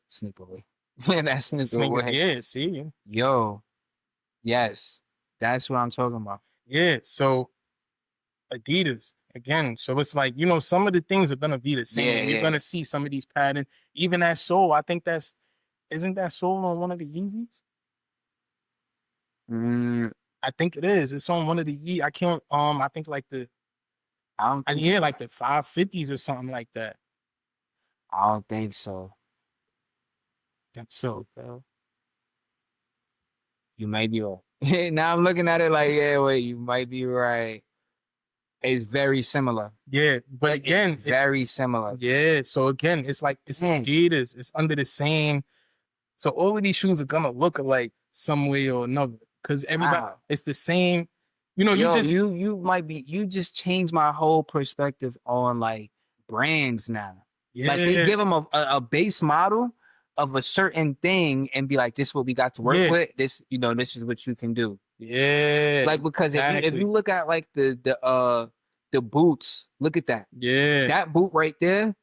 sneak away. That sneak away. Yeah, see. Yo, yes, that's what I'm talking about. Yeah, so Adidas again. So it's like, some of the things are gonna be the same. Yeah, You're gonna see some of these patterns. Even that sole, I think isn't that sole on one of the Yeezys? I think it is. It's on one of the I can't I think like the I don't think yeah, like the 550s or something like that. I don't think so. That's so, bro. You might be right. Now I'm looking at it like, yeah, wait, you might be right. It's very similar. Yeah, but Like, again, it's very similar. Yeah, so again, it's like it's Dang. Adidas. It's under the same. So all of these shoes are gonna look alike some way or another because everybody. Wow. It's the same. Yo, you just changed my whole perspective on like brands now. Yeah, Like they give them a base model of a certain thing and be like, this is what we got to work with. This is what you can do. Yeah, Like, because if you look at like the boots, look at that. Yeah, That boot right there,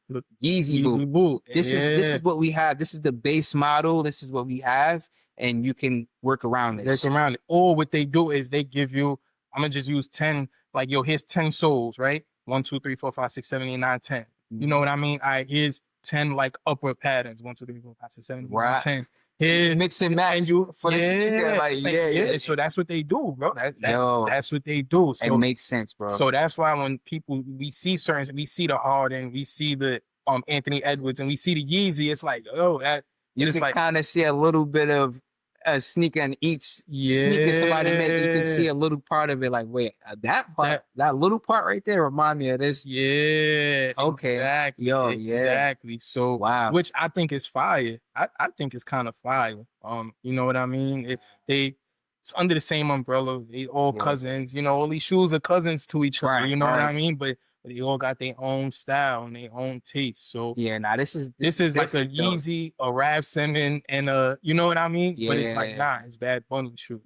Yeezy boot. This is what we have. This is the base model. This is what we have, and you can work around this. Work around it. Or what they do is they give you. I'm gonna just use 10. Like, yo, here's 10 soles, right? 1, 2, 3, 4, 5, 6, 7, 8, 9, 10. You know what I mean? All right, here's 10 like upward patterns. 1, 2, 3, 4, 5, 6, 7, 8, 9, 10. Here's mix and match for the sneaker. Like, So that's what they do, bro. That's what they do. So it makes sense, bro. So that's why when we see the Harden, we see the Anthony Edwards, and we see the Yeezy, it's like, oh, that you can kind of see a little bit of a sneaker in each sneaker somebody made. You can see a little part of it. Like, wait, that part, that little part right there, remind me of this. Yeah. Okay. Exactly. Yo. Exactly. So wow. Which I think is fire. I think it's kind of fire. You know what I mean? It's under the same umbrella. They all cousins. All these shoes are cousins to each other. You know what I mean? But they all got their own style and their own taste. So this is like a Yeezy, a Raf Simmons, and you know what I mean? Yeah. But it's like, nah, it's Bad Bunny shoe.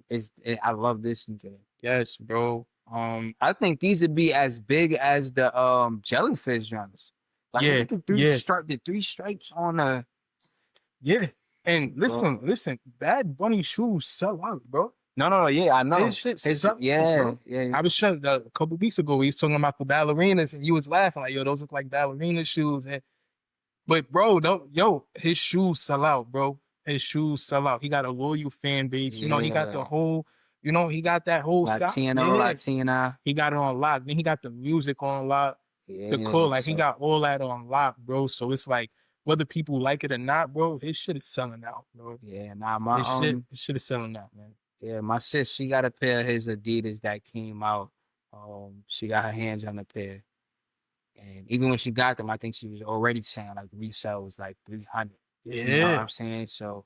I love this sneaker. Yes, bro. I think these would be as big as the jellyfish jumps. Like, look at the three stripes on the. Yeah. And listen, Bad Bunny shoes sell out, bro. No, yeah, I know. This shit sucks, yeah. I was showing a couple weeks ago. We was talking about the ballerinas, and you was laughing like, "Yo, those look like ballerina shoes." But bro, his shoes sell out, bro. his shoes sell out. He got a loyal fan base. You know, he got the Yeah. whole, he got that whole side. Latino, Yeah. Latina. He got it on lock. Then he got the music on lock. The Yeah. cool, like he So got all that on lock, bro. So it's like whether people like it or not, bro, his shit is selling out, bro. yeah, nah, His shit is selling out, man. yeah, my sis, she got a pair of his Adidas that came out. She got her hands on the pair. And even when she got them, I think she was already saying like resale was like 300. You know what Yeah. I'm saying? So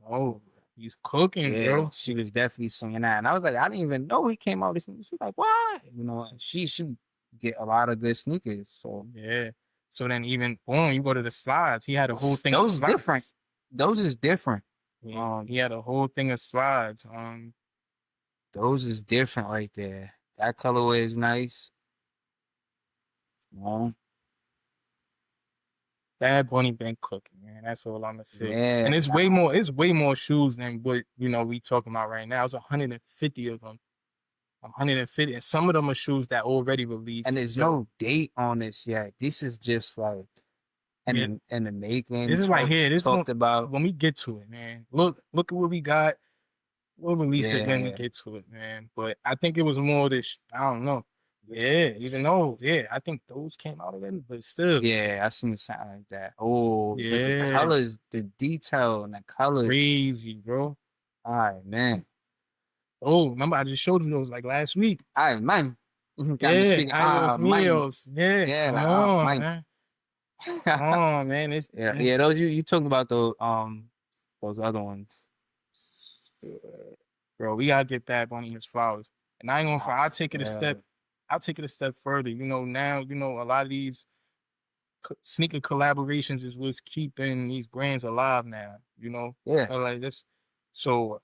Oh, he's cooking, yeah, bro. she was definitely saying that. And I was like, I didn't even know he came out with this. She was like, why? You know, and she get a lot of good sneakers. So Yeah. So then even boom, you go to the slides. He had a whole thing of those is different. slides. Those is different. Yeah, he had a whole thing of slides. Those is different right there. That colorway is nice. Um, Bad Bunny been cooking, man. That's all I'm gonna say. yeah, And it's way more shoes than what we talking about right now. It's 150 of them. 150, and some of them are shoes that already and released. there's So no date on this yet. This is just like yeah, in the making, this is like here. This one talked about. when we get to it, man. Look at what we got. We'll release it when we Yeah, get to it, man. But I think it was more this. I don't know. Yeah, even though, I think those came out already, but still, yeah, I seen something like that. Oh, but the yeah, colors, the detail and the colors. crazy, bro. All right, man. Oh, remember I just showed you those like last week. All right, man. Got me Yeah, speaking. adios Man. míos. Yeah, Yeah, come like, on, man. man. Come on, man. It's Yeah, yeah. Those you talking about those other ones. bro, we gotta get Bad Bunny his flowers. And I ain't gonna I'll take it a Yeah, step. I'll take it a step further. Now, a lot of these sneaker collaborations is what's keeping these brands alive now. yeah, Like this. So,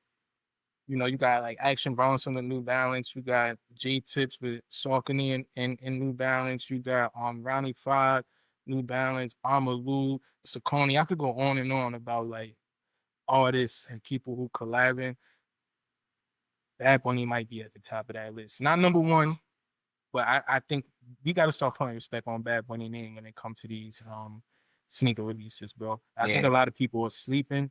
you got like Action Bronson with New Balance. You got J Tips with Saucony and New Balance. You got Ronnie Five, New Balance, Amalu, Saucony. I could go on and on about like artists and people who collabing. Bad Bunny might be at the top of that list. Not number one, but I think we got to start putting respect on Bad Bunny name when it comes to these sneaker releases, bro. I think a yeah. lot of people are sleeping.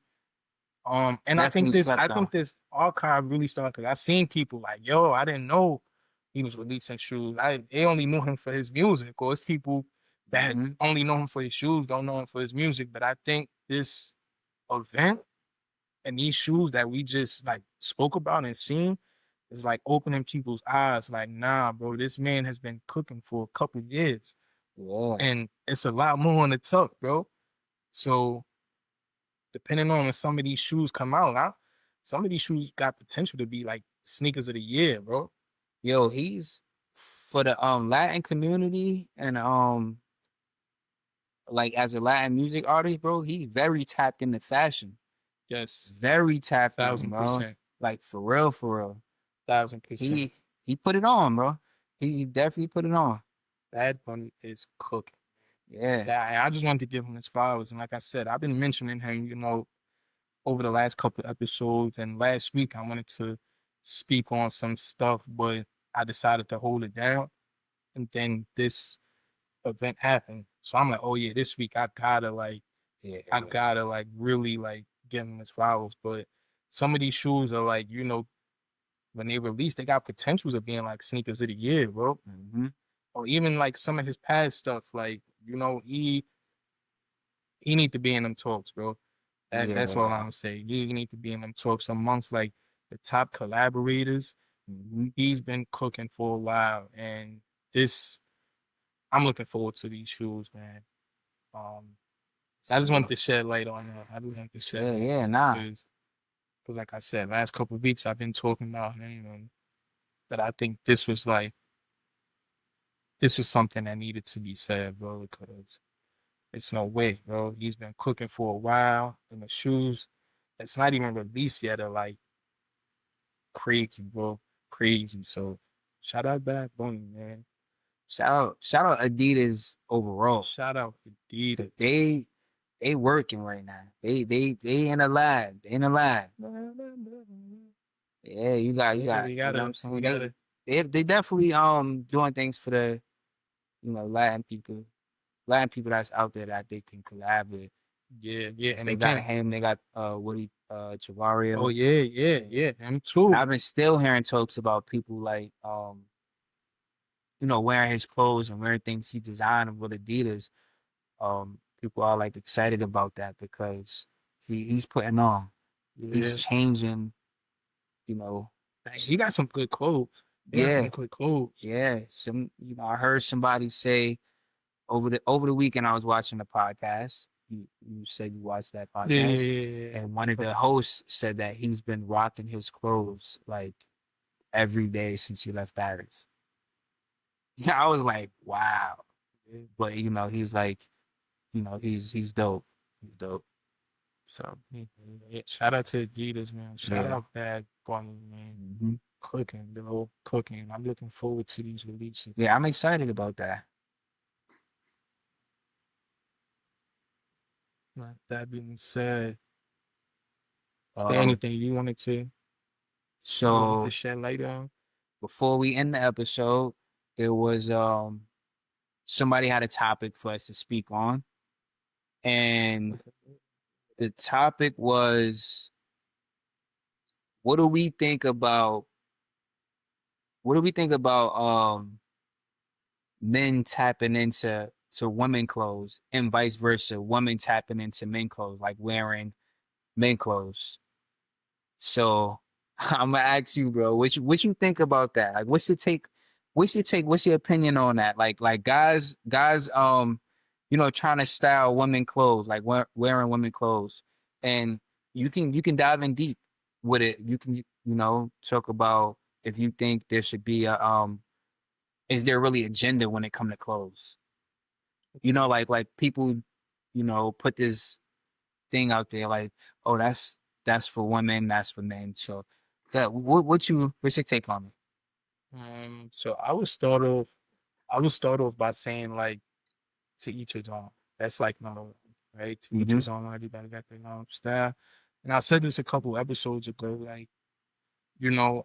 And Definitely I slept think on. this archive really started because I seen people like, yo, I didn't know he was releasing shoes. They only knew him for his music. Or it's people that Hmm. only know him for his shoes, don't know him for his music. But I think this event and these shoes that we just like spoke about and seen is like opening people's eyes. Like, nah, bro, this man has been cooking for a couple years, Yeah, and it's a lot more on the tuck, bro. So depending on when some of these shoes come out, some of these shoes got potential to be like sneakers of the year, bro. yo, he's for the Latin community and like as a Latin music artist, bro. He's very tapped into fashion. Yes, Very tapped in, thousand bro. percent, Like for real, for real. 1000%. He put it on, bro. He definitely put it on. Bad Bunny is cooking. Yeah, Yeah, I just wanted to give him his flowers, and like I said, I've been mentioning him, over the last couple of episodes. And last week, I wanted to speak on some stuff, but I decided to hold it down. And then this event happened, so I'm like, oh yeah, this week yeah, I gotta like really like give him his flowers. But some of these shoes are like, when they release, they got potentials of being like sneakers of the year, bro. hmm, Or even like some of his past stuff, like he need to be in them talks, bro. That's all I'm yeah. gonna say. You need to be in them talks amongst like the top collaborators. Hmm. He's been cooking for a while, and this I'm looking forward to these shoes, man. Um, I just wanted to shed light on that. I just wanted to shed Yeah, light yeah, on nah. it because, like I said, last couple of weeks I've been talking about him, that I think this was something that needed to be said, bro. Because it's no way, bro. He's been cooking for a while, and the shoes, it's not even released yet, are like crazy, bro. Crazy. So shout out Bad Bunny, man. Shout out Adidas overall. Shout out 'Cause Adidas. they working right now. They in a lab. They in a lab. Yeah, you Yeah, got, you know what I'm we saying? gotta. They definitely doing things for the, Latin people that's out there that they can collab with. Yeah, yeah. 'Cause And they got again, him. They got Woody oh Javario. yeah, yeah, yeah, him And too. I've been still hearing talks about people like wearing his clothes and wearing things he designed with Adidas. People are like excited about that because he's putting on. He's Yeah, changing, you know. like, he got some good clothes. He got some Yeah, good clothes. yeah. I heard somebody say over the weekend I was watching the podcast. You said you watched that Yeah, yeah, podcast, yeah, and one of yeah. the hosts said that he's been rocking his clothes like every day since he left Paris. Yeah, I was like, wow. But he's like, he's dope. He's dope. So Yeah, yeah. Shout out to Adidas, man. Shout yeah. out Bad Bunny, man. Hmm. Cooking, the whole cooking. I'm looking forward to these releases. Yeah, I'm excited about that. That being said, is there Um, anything you wanted to so shed light on? before we end the episode, there was somebody had a topic for us to speak on, and the topic was what do we think about what do we think about men tapping into women clothes and vice versa, women tapping into men clothes, like wearing men clothes. So I'm gonna ask you, bro, what you think about that? Like, what's your take? What's your take? What's your opinion on that? Like guys, trying to style women clothes, like wearing women clothes, and you can dive in deep with it. You can talk about if you think there should be is there really a gender when it come to clothes? Like people, put this thing out there like, oh, that's for women, that's for men. So that what's your take on it? So I would start off by saying like to each his own. That's like number one, right? To each Mm-hmm. his own. Everybody got their own style. And I said this a couple episodes ago. Like you know,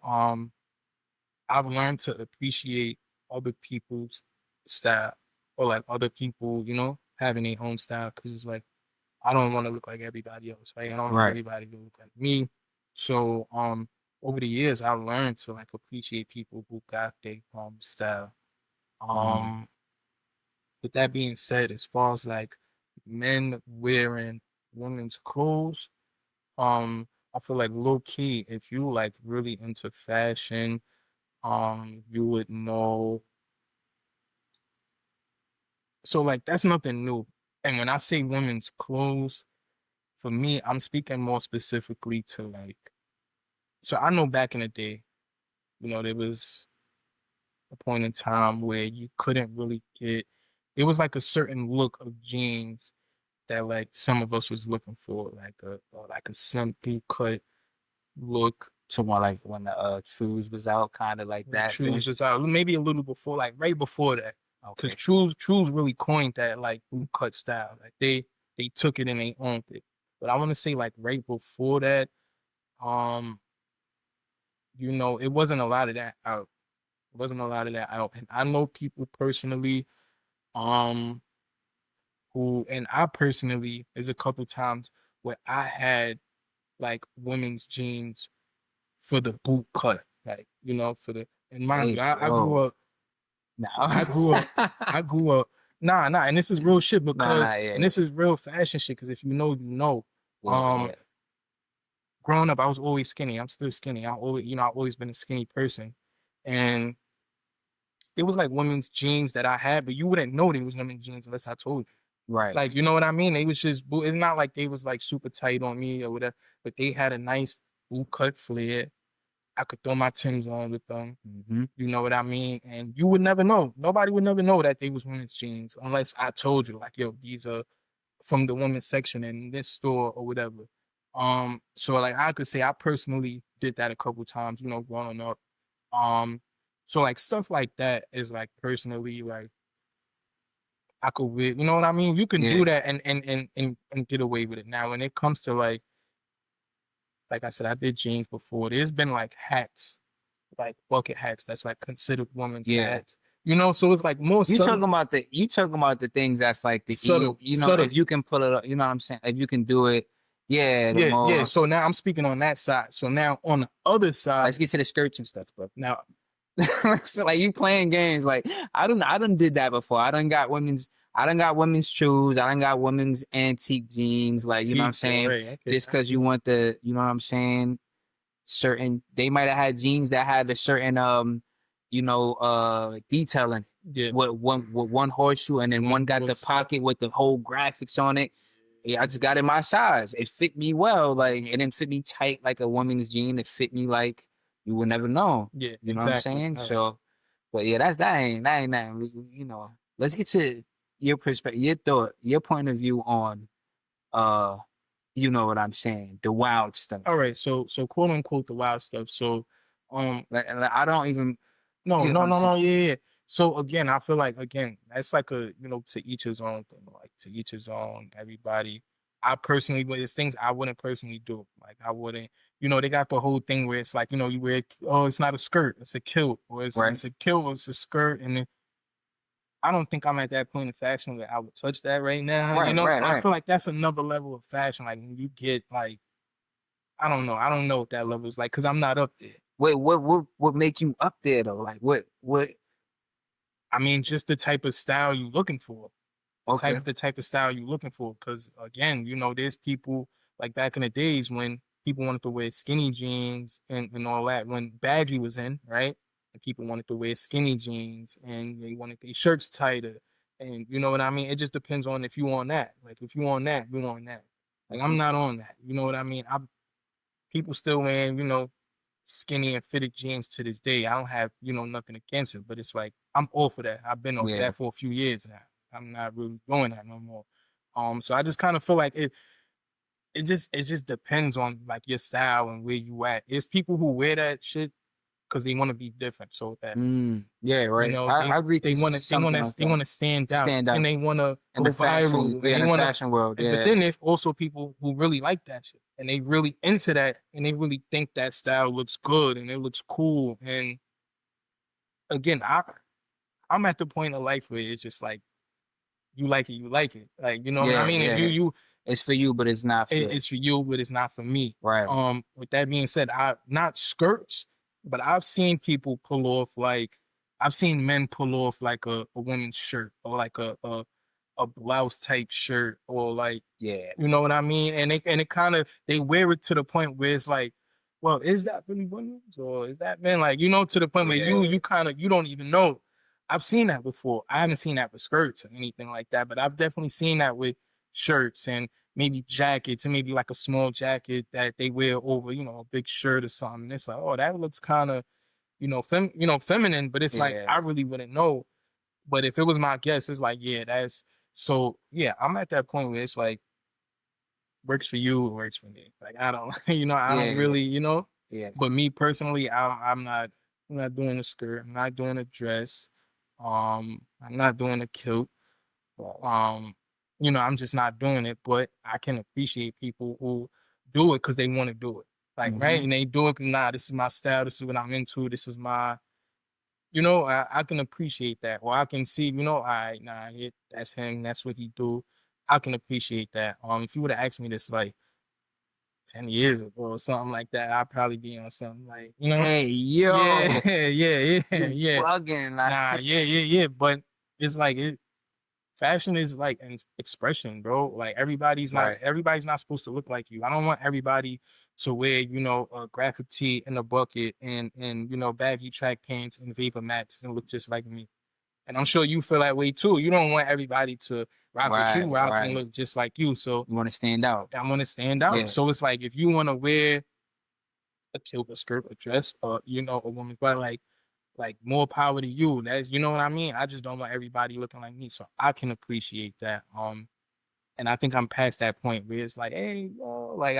I've learned to appreciate other people's style or like other people, having their own style because it's like I don't want to look like everybody else, right? I don't want Right. everybody to look like me. So, over the years, I learned to like appreciate people who got their style. Mm-hmm. Um, with that being said, as far as like men wearing women's clothes, I feel like low key, if you like really into fashion, you would know. So like that's nothing new. And when I say women's clothes, for me, I'm speaking more specifically to like, so I know back in the day, there was a point in time where you couldn't really it was like a certain look of jeans that like some of us was looking for, like a simple cut look. So more like when the shoes was out, kind of like that Shoes then. was out maybe a little before, like right before that, because Okay. Shoes really coined that like boot cut style. Like they took it and they owned it. But I want to say like right before that, um, it wasn't a lot of that out. It wasn't a lot of that out. And I know people personally, um, and I personally, there's a couple times where I had like women's jeans for the boot cut, like, and mind Hey, you, I grew bro. up, No. I grew up, I grew up, nah, and this is real shit Nah, and yeah. this is real fashion shit, because if you know, you know. Yeah, Um, yeah. growing up, I was always skinny. I'm still skinny. I've always been a skinny person. And it was like women's jeans that I had, but you wouldn't know they was women's jeans unless I told you. Right. Like, you know what I mean? They was just it's not like they was like super tight on me or whatever, but they had a nice boot cut flare. I could throw my Timbs on with them. Mm-hmm. You know what I mean? And you would never know. Nobody would never know that they was women's jeans unless I told you, like, yo, these are from the women's section in this store or whatever. So like I could say I personally did that a couple times, growing up. Um, so like stuff like that is like personally like I could you know what I mean? You can do Yeah. that and get away with it. Now when it comes to like I said, I did jeans before. There's been like hats, like bucket hats that's like considered women's Yeah. hats. You know, so it's like more You subtle, talking about the things that's like the subtle, you know, subtle. if you can pull it up, you know what I'm saying? If you can do it, yeah, the Yeah, yeah. more. So now I'm speaking on that side. So now on the other side, Let's get to the skirts and stuff, bro. now, So, like you playing games, like I done did that before. I done got women's shoes, I done got women's antique jeans, like you know what I'm antiques, all saying? right, okay. Just because you want the, you know what I'm saying? Certain they might have had jeans that had a certain detailing Yeah, with one horseshoe and then one one got the was pocket with the whole graphics on it. Yeah, I just got it my size. It fit me well. Like it didn't fit me tight like a woman's jean. It fit me like you would never know. yeah, You know what I'm exactly. saying? All right. So, but yeah, that ain't nothing. You know, let's get to your perspective, your thought, your point of view on uh, you know what I'm saying, the wild stuff. All right, so quote unquote the wild stuff. So Like I don't even, no, you know what no, I'm no, saying? no, yeah, yeah. So again, I feel like again, that's like a to each his own thing. Like to each his own, everybody. I personally, but there's things I wouldn't personally do. Like I wouldn't, they got the whole thing where it's like, you wear, oh, it's not a skirt, it's a kilt, or Right, it's a kilt, or it's a skirt, and then I don't think I'm at that point in fashion where I would touch that right now. right, right, I right. feel like that's another level of fashion. Like when you get like, I don't know what that level is like because I'm not up there. Wait, what make you up there though? Like what? I mean, just the type of style you looking for. Okay, The type of style you looking for. Because again, there's people like back in the days when people wanted to wear skinny jeans and all that. When baggy was in, right? And people wanted to wear skinny jeans and they wanted their shirts tighter. And you know what I mean? It just depends on if you on that. Like if you on that, you on that. Like I'm not on that. You know what I mean? I People still wearing, skinny and fitted jeans to this day. I don't have, nothing against it, but it's like I'm off of that. I've been off yeah. that for a few years now. I'm not really doing that no more. So I just kind of feel like it just depends on like your style and where you at. There's people who wear that shit because they want to be different. So that Yeah, right. I agree to something like they that. want to stand out Stand and up they want to in go the fashion, viral and yeah, in they the want to. fashion world, But yeah. then there's also people who really like that shit and they really into that and they really think that style looks good and it looks cool. And again, I'm at the point of life where it's just like you like it. Like you know what I Yeah, mean. And yeah. you It's for you, but it's not for it's for you, but it's not for me. right. With that being said, I not skirts, but I've seen people pull off like I've seen men pull off like a woman's shirt or like a blouse type shirt or like Yeah, you know what I mean? And it kind of they wear it to the point where it's like, well, is that really women's or is that men? Like, to the point where yeah, you kind of you don't even know. I've seen that before. I haven't seen that with skirts or anything like that, but I've definitely seen that with shirts and maybe jackets and maybe like a small jacket that they wear over, a big shirt or something. It's like, oh, that looks kind of, feminine, but it's like yeah. I really wouldn't know. But if it was my guess, it's like, yeah, that's so yeah, I'm at that point where it's like works for you, it works for me. Like I don't, I don't Yeah, really, yeah. But me personally, I'm not doing a skirt. I'm not doing a dress. I'm not doing a kilt. Um, I'm just not doing it. But I can appreciate people who do it because they want to do it. Like right, Mm-hmm. and they do it. Nah, this is my style. This is what I'm into. This is my I can appreciate that. Or I can see, I nah, that's him, that's what he do. I can appreciate that. If you would have asked me this like 10 years ago or something like that, I'd probably be on something like, Hey, yeah, yo, yeah, yeah, you yeah. bugging like Nah, yeah, yeah, yeah. But it's like fashion is like an expression, bro. Like right, everybody's not supposed to look like you. I don't want everybody to wear, a graphic tee in a bucket and baggy track pants and Vapor Max and look just like me. And I'm sure you feel that way too. You don't want everybody to rock what you right, rock and right. look just like you. So You want to stand out. I want to stand out. Yeah, So it's like if you want to wear a kilt, a skirt, a dress, or a woman's body, like more power to you. That's what I mean. I just don't want everybody looking like me. So I can appreciate that. And I think I'm past that point where it's like, hey, it's like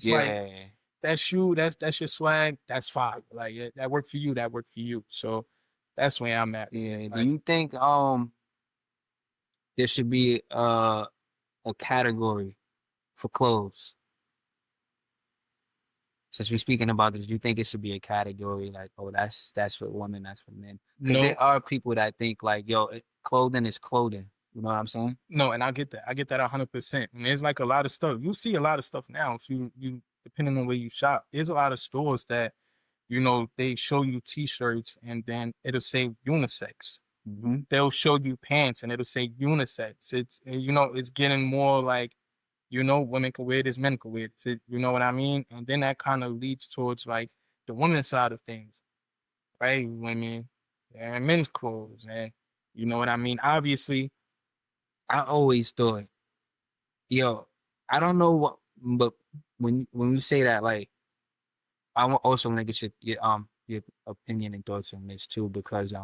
yeah, that shoe, that's your swag, that's fine. Like that worked for you, that worked for you. So that's where I'm at. yeah. Do Like, you think there should be a category for clothes? Since we're speaking about this, do you think it should be a category like, oh, that's for women, that's for men? Because No, there are people that think like, yo, clothing is clothing. You know what I'm saying? no, and I get that. I get that 100%. And there's like a lot of stuff. You see a lot of stuff now. If you depending on where you shop, there's a lot of stores that they show you T-shirts and then it'll say unisex. Mm-hmm. They'll show you pants and it'll say unisex. It's getting more like, women can wear this, men can wear this. You know what I mean? And then that kind of leads towards like the women's side of things, right? Women and men's clothes, and you know what I mean? Obviously, I always thought, yo, I don't know what, but when we say that, like, also want to get your opinion and thoughts on this too, because I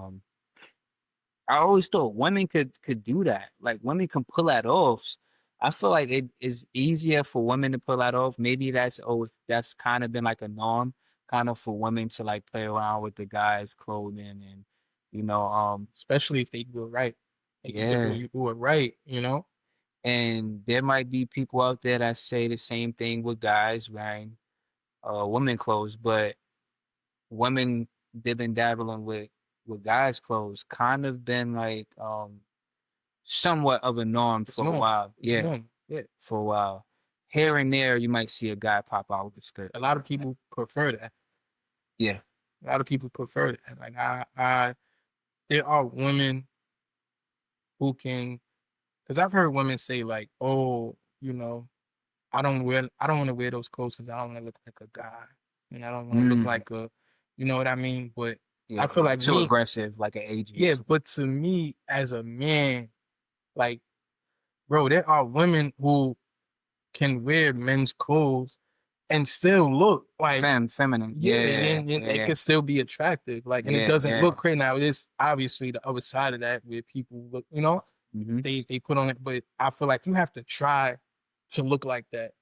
always thought women could do that. Like women can pull that off. I feel like it is easier for women to pull that off. Maybe that's kind of been like a norm, kind of for women to like play around with the guys' clothing and you know, especially if they do it right. yeah. You do it right, you know? And there might be people out there that say the same thing with guys wearing women clothes, but women dipping dabbling with guys' clothes kind of been like somewhat of a norm It's for a normal. while. It's Yeah, normal. Yeah. for a while. Here and there, you might see a guy pop out with a skirt. A lot of people prefer that. Yeah. A lot of people prefer that. Like there are women who can, because I've heard women say like, "Oh, I don't want to wear those clothes because I don't want to look like a guy, and I don't want to look Mm, like a, you know what I mean." But I yeah. feel like Too me, aggressive, like an yeah. ageist. But to me, as a man, like, bro, there are women who can wear men's clothes and still look like, Feminine. yeah, Yeah, and it yeah, can still be attractive. Like, and it yeah, doesn't yeah. look crazy. Now, it's obviously the other side of that where people look, Hmm. they put on it, but I feel like you have to try to look like that.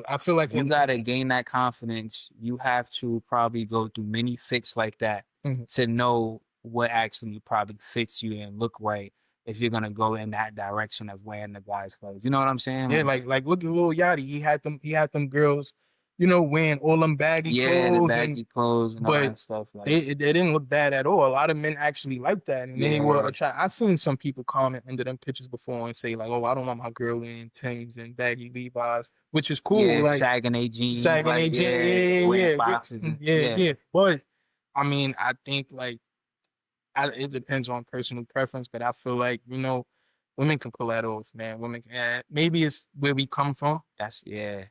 I feel like If you gotta gain that confidence, you have to probably go through many fits like that Mhm. to know what actually probably fits you and look right if you're gonna go in that direction of wearing the guy's clothes. You know what I'm saying? Yeah, Like, like look at Lil Yachty. He had them girls, wearing all them baggy yeah, the clothes, and baggy clothes and all but that stuff. Like, they didn't look bad at all. A lot of men actually like that, and they were yeah, attracted. I seen some people comment under them pictures before and say like, "Oh, I don't want my girl in Timbs and baggy Levi's," which is cool. yeah, Like sagging their jeans, sagging like, agent, yeah, wearing boxes and yeah, yeah. But I mean, I think like it depends on personal preference, but I feel like women can pull that off, man. Women can. Maybe it's where we come from. yeah,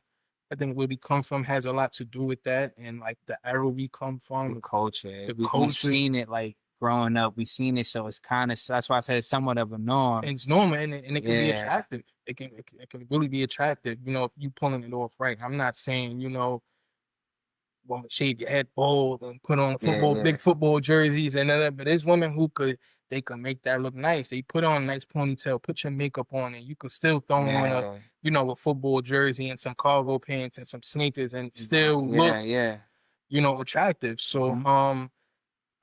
I think where we come from has a lot to do with that, and like the era we come the from, culture. the We culture, seen it like growing up. We seen it, so it's kind of that's why I said it's somewhat of a norm. and it's normal, and it can be Yeah, attractive. It can really be attractive, if you pulling it off right. I'm not saying want to shave your head bald and put on yeah, yeah, big football jerseys and that, but there's women who they could make that look nice. They put on a nice ponytail, put your makeup on, and you could still throw on yeah. a football jersey and some cargo pants and some sneakers and still Yeah, look, yeah. attractive. So, Hmm.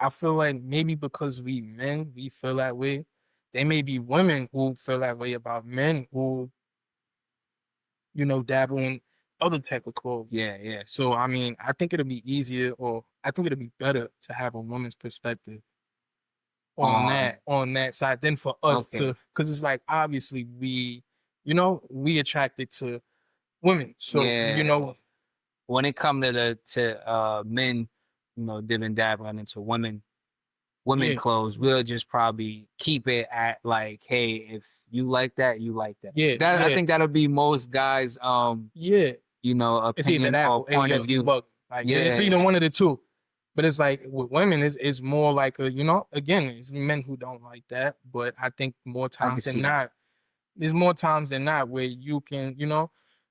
I feel like maybe because we men, we feel that way. There may be women who feel that way about men who, dabble in other type of clothes. Yeah, yeah. So, I mean, I think it'll be easier, or I think it'll be better to have a woman's perspective On on that side than for us okay. to, because it's like obviously we attracted to women. So, Yeah. When it come to men, dipping dabbling into women yeah, clothes, we'll just probably keep it at like, hey, if you like that, you like that. yeah, That I yeah, think that'll be most guys yeah. It's either opinion that or or hey, point yo, of you view. bug. Like it's Yeah, either one of the two. But it's like with women, it's more like again, it's men who don't like that. But I think more I can times see than that. not, there's more times than not where you can, you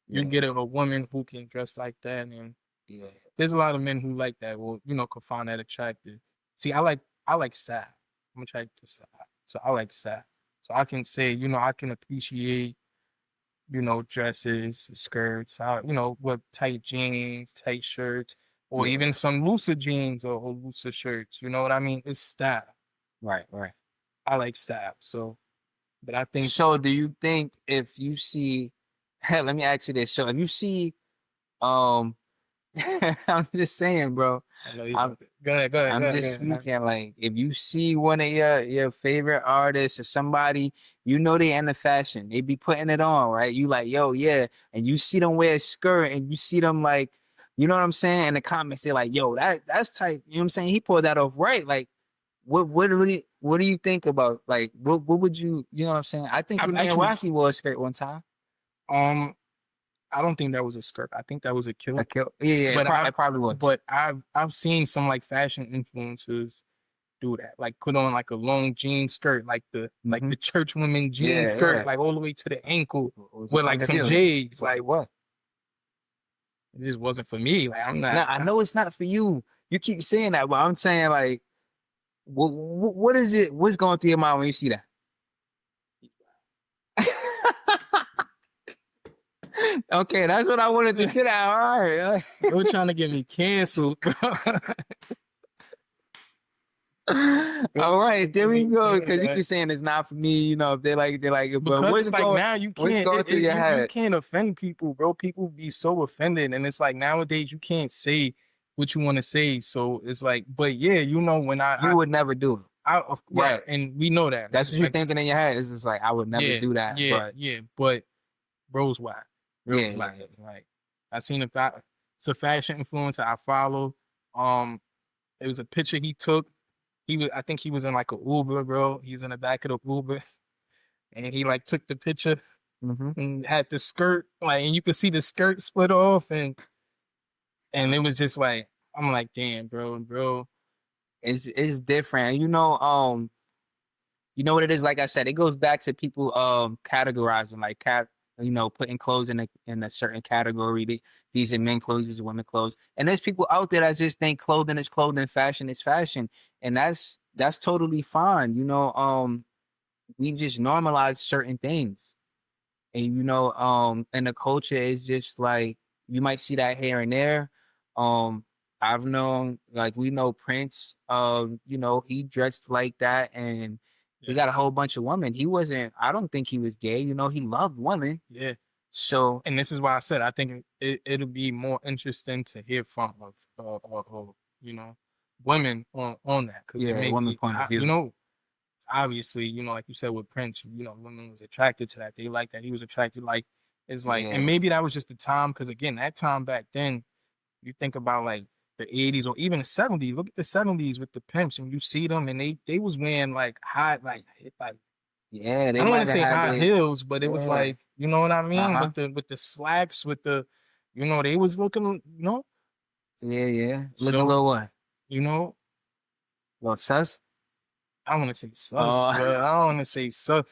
Yeah, get a woman who can dress like that, and yeah, there's a lot of men who like that. Well, could find that attractive. See, I like style. I'm attracted to style, so I like style. So I can say, I can appreciate, dresses, skirts, with tight jeans, tight shirts, or yeah. even some looser jeans or looser shirts. You know what I mean? It's style. Right, right. I like style. So, but I think, So do you think if you see, let me ask you this. So if you see, um, I'm just saying, bro. I know you I'm about it. Go ahead, go ahead, go I'm ahead, go just ahead. speaking like if you see one of your favorite artists or somebody, you know they into fashion. They be putting it on, right? You like, yo, yeah, and you see them wear a skirt and you see them like, you know what I'm saying? In the comments, they're like, yo, that's tight. You know what I'm saying? He pulled that off right. Like, what do you think about like what would you know what I'm saying? I think your I've man actually, Rocky wore a skirt one time. um, I don't think that was a skirt. I think that was a I kilt. kill, yeah, yeah, But it probably was. I've seen some like fashion influencers do that. Like put on like a long jean skirt, like Hmm. the church women jean Yeah, skirt, yeah. like all the way to the ankle It was a with like big some deal. J's. Like What? it just wasn't for me. Like I'm Now not. I know it's not for you. You keep saying that, but I'm saying like, what is it? What's going through your mind when you see that? Okay, that's what I wanted to get at. All right. Bro trying to get me canceled, bro. All right, there we go. Because you Like, keep saying it's not for me. You know, if they like it. But because it's like now you what's can't going through your you head? can't offend people, bro. People be so offended, and it's like nowadays you can't say what you want to say. So it's like, but yeah, you know when You would never do it. right, Right. and we know that. That's what you're Like thinking in your head. It's just like I would never yeah, do that. yeah, But yeah. But bro's why, yeah, bro's yeah, why. yeah. Like I seen it's a fashion influencer I follow. Um, it was a picture he took. I think he was in like a Uber, bro. He was in the back of the Uber, and he like took the picture Mm-hmm. and had the skirt, like, and you could see the skirt split off, and it was just like, I'm like, damn, bro. It's different. You know what it is? Like I said, it goes back to people categorizing, like putting clothes in a certain category. These are men clothes, these are women clothes. And there's people out there that just think clothing is clothing, fashion is fashion. And that's totally fine. We just normalize certain things. And and the culture is just like you might see that here and there. Um, I've known like we know Prince, he dressed like that and he Yeah, got a whole bunch of women. I don't think he was gay, he loved women. yeah. So And this is why I said I think it'll be more interesting to hear from of women on that because it yeah, may woman be point of view. obviously, like you said with Prince, women was attracted to that. They like that. He was attracted. Like, it's like, and Yeah. maybe that was just the time. Because again, that time back then, you think about like the '80s or even the '70s. Look at the '70s with the pimps, and you see them, and they was wearing like high, like Yeah, I they don't want might to have say had high it. heels, but it was Yeah. like, you know what I mean, Uh-huh. with the slacks, with the, they was looking, Yeah, yeah. Looking a so little what? you know, Little sus? I want to say sus, Oh, but I don't want to say sus.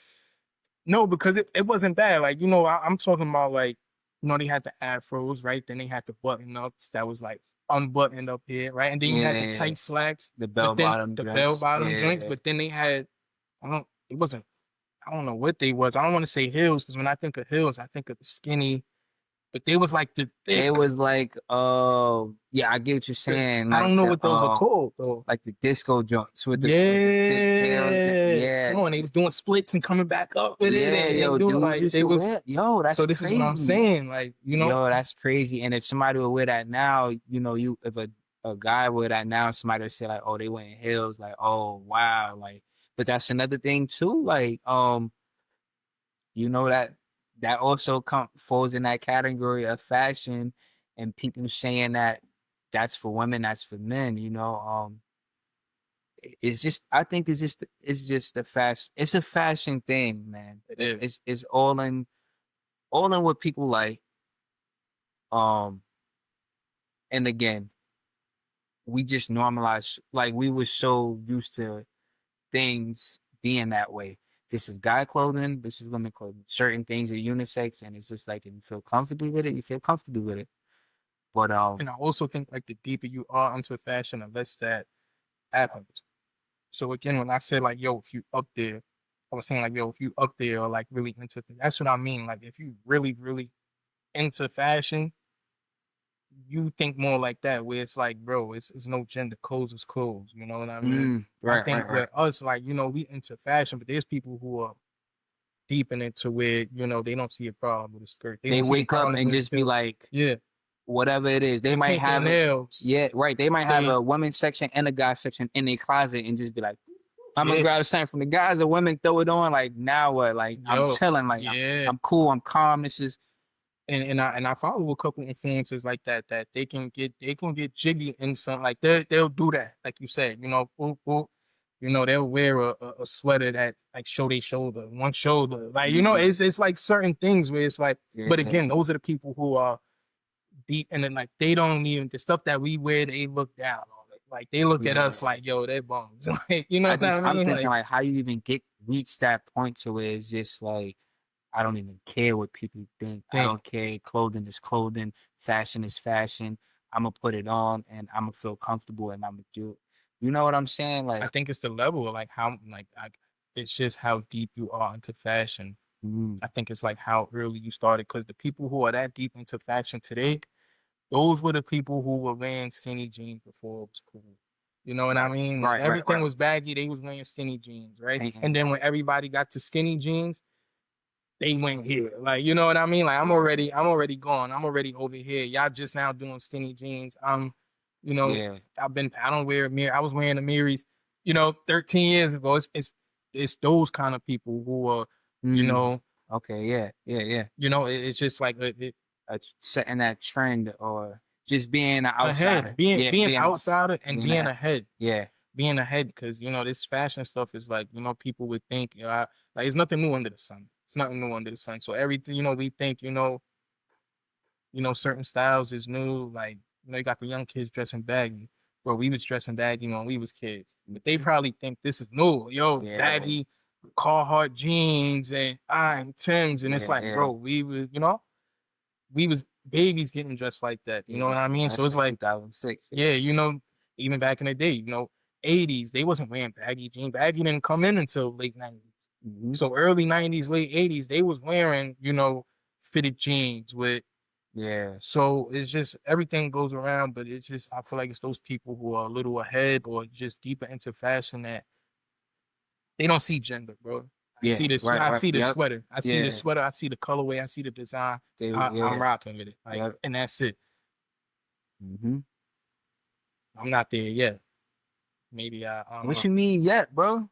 No, because it wasn't bad. Like, I'm talking about like, they had the afros, right? Then they had the button ups that was like unbuttoned up here, right? And then you had the yeah. tight slacks, The but bell then bottom the bell joints. bottom joints, Yeah. but then they had, it wasn't, I don't know what they was. I don't want to say heels because when I think of heels, I think of the skinny, but they was like the They thick. was like, yeah, I get what you're saying. I don't Like know what those are called though. the disco joints with the thick heels. Yeah, Yeah, come on, they was doing splits and coming back up with it yeah, and yo, doing dude like used they to was. wear. Yo, that's So this is what I'm crazy. saying, like Yo, that's crazy. And if somebody would wear that now, if a guy wear that now, somebody would say like, oh, they wearing heels. Like, oh, wow. Like, but that's another thing too. Like, that also falls in that category of fashion and people saying that that's for women, that's for men, it's just I think it's just it's a fashion thing, man. It is. It's all in what people like. Um and again, we just normalize like we were so used to things being that way. This is guy clothing, this is women clothing. Certain things are unisex, and it's just like if you feel comfortable with it, you feel comfortable with it. But And I also think like the deeper you are into fashion, the less that happens. So again, when I said like, yo, if you up there, I was saying like, yo, if you up there or like really into that's what I mean. Like if you really, really into fashion, you think more like that, where it's like, bro, it's no gender, clothes is clothes. You know what I mean? I right, think right, right. with us, like, we into fashion, but there's people who are deep in it to where, they don't see a problem with a skirt. They They don't see the wake up problem and with a just be kilt. like, Yeah. whatever it is. They They might paint their have nails. yeah, right. They might have They a women's section and a guys section in their closet and just be like, I'm gonna yeah, grab something from the guys or women, throw it on. Like now what? Like I'm yo, chilling. Like yeah. I'm cool. I'm calm. This is And I follow a couple influencers like that they can get jiggy in some like they'll do that like you said, boop, boop, they'll wear a sweater that like show their shoulder, one shoulder, like it's like certain things where it's like, but yeah, again, those are the people who are deep, and then like they don't even the stuff that we wear, they look down on it, like they look at yeah. us like, yo, they're bums. Like, you know what I I'm mean, thinking like like how you even reach that point to where it's just like I don't even care what people think. I think don't care. Clothing is clothing. Fashion is fashion. I'm gonna put it on and I'm gonna feel comfortable and I'm gonna do it. You know what I'm saying? I Like, think it's the level of like how like it's just how deep you are into fashion. mm, I think it's like how early you started, because the people who are that deep into fashion today, those were the people who were wearing skinny jeans before it was cool. You know what I right, mean? When right, right, everything right. was baggy, they was wearing skinny jeans, right? And And then when everybody got to skinny jeans, they went here. Like, you know what I mean? Like I'm already gone. I'm already over here. Y'all just now doing skinny jeans. You know, yeah, I don't wear a mirror. I was wearing the Miris, 13 years ago. It's those kind of people who are, you mm, know, okay, yeah, yeah, yeah. it's just like Setting that trend or just being an ahead, outsider. being Yeah, being being outsider and being being a ahead. yeah, Being ahead, because this fashion stuff is like, people would think, like it's nothing new under the sun. It's nothing new under the sun. So everything, we think, certain styles is new. Like, you got the young kids dressing baggy. Bro, we was dressing baggy when we was kids. But they probably think this is new. Yo, yeah, baggy Carhartt jeans and Timbs. And it's yeah, like, yeah. bro, we was babies getting dressed like that. You know Yeah, what I mean? So that's it's like, 2006. yeah, even back in the day, 80s, they wasn't wearing baggy jeans. Baggy didn't come in until late 90s. Hmm. So early 90s, late 80s, they was wearing, fitted jeans with. Yeah, So it's just everything goes around, but it's just I feel like it's those people who are a little ahead or just deeper into fashion that they don't see gender, bro. I yeah, see this. right, I right. see the Yep. sweater. I see the Yeah, sweater. I see the colorway. I see the design. I'm yeah, rocking with it. Like, yep. and that's it. Hmm. I'm not there yet. Maybe I don't What know. you mean yet, bro?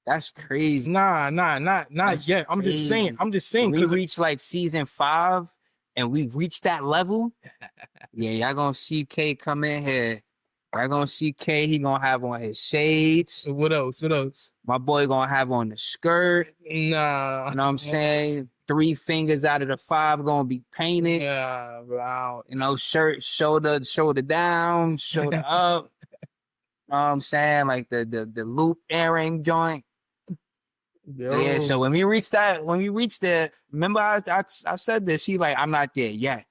That's crazy. Nah, not That's yet. I'm just saying. crazy. I'm just When saying we because reach like season 5 and we reach that level, yeah, y'all gonna see K come in here. Y'all gonna see K, he gonna have on his shades. what else? What else? My boy gonna have on the skirt. Nah. You know what I'm saying? 3 fingers out of the 5 gonna be painted. Yeah, bro. Shirt, shoulder down, shoulder up. You know what I'm saying? Like the loop earring joint. Yeah, so Yo. when we reach there, remember I said this, he like, I'm not there yet.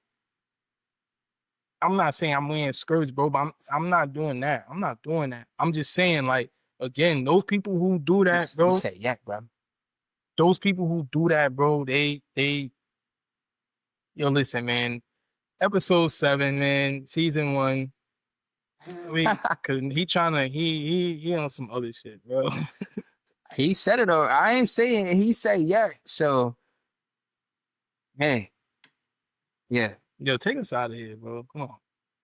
I'm not saying I'm wearing skirts, bro, but I'm not doing that. I'm not doing that. I'm just saying, like, again, those people who do that, You bro, said yet, bro. those people who do that, bro, yo, listen, man, episode 7, man, season 1, cause he on some other shit, bro. He said it, or I ain't saying it, he said yet. So hey, yeah. Yo, take us out of here, bro. Come on.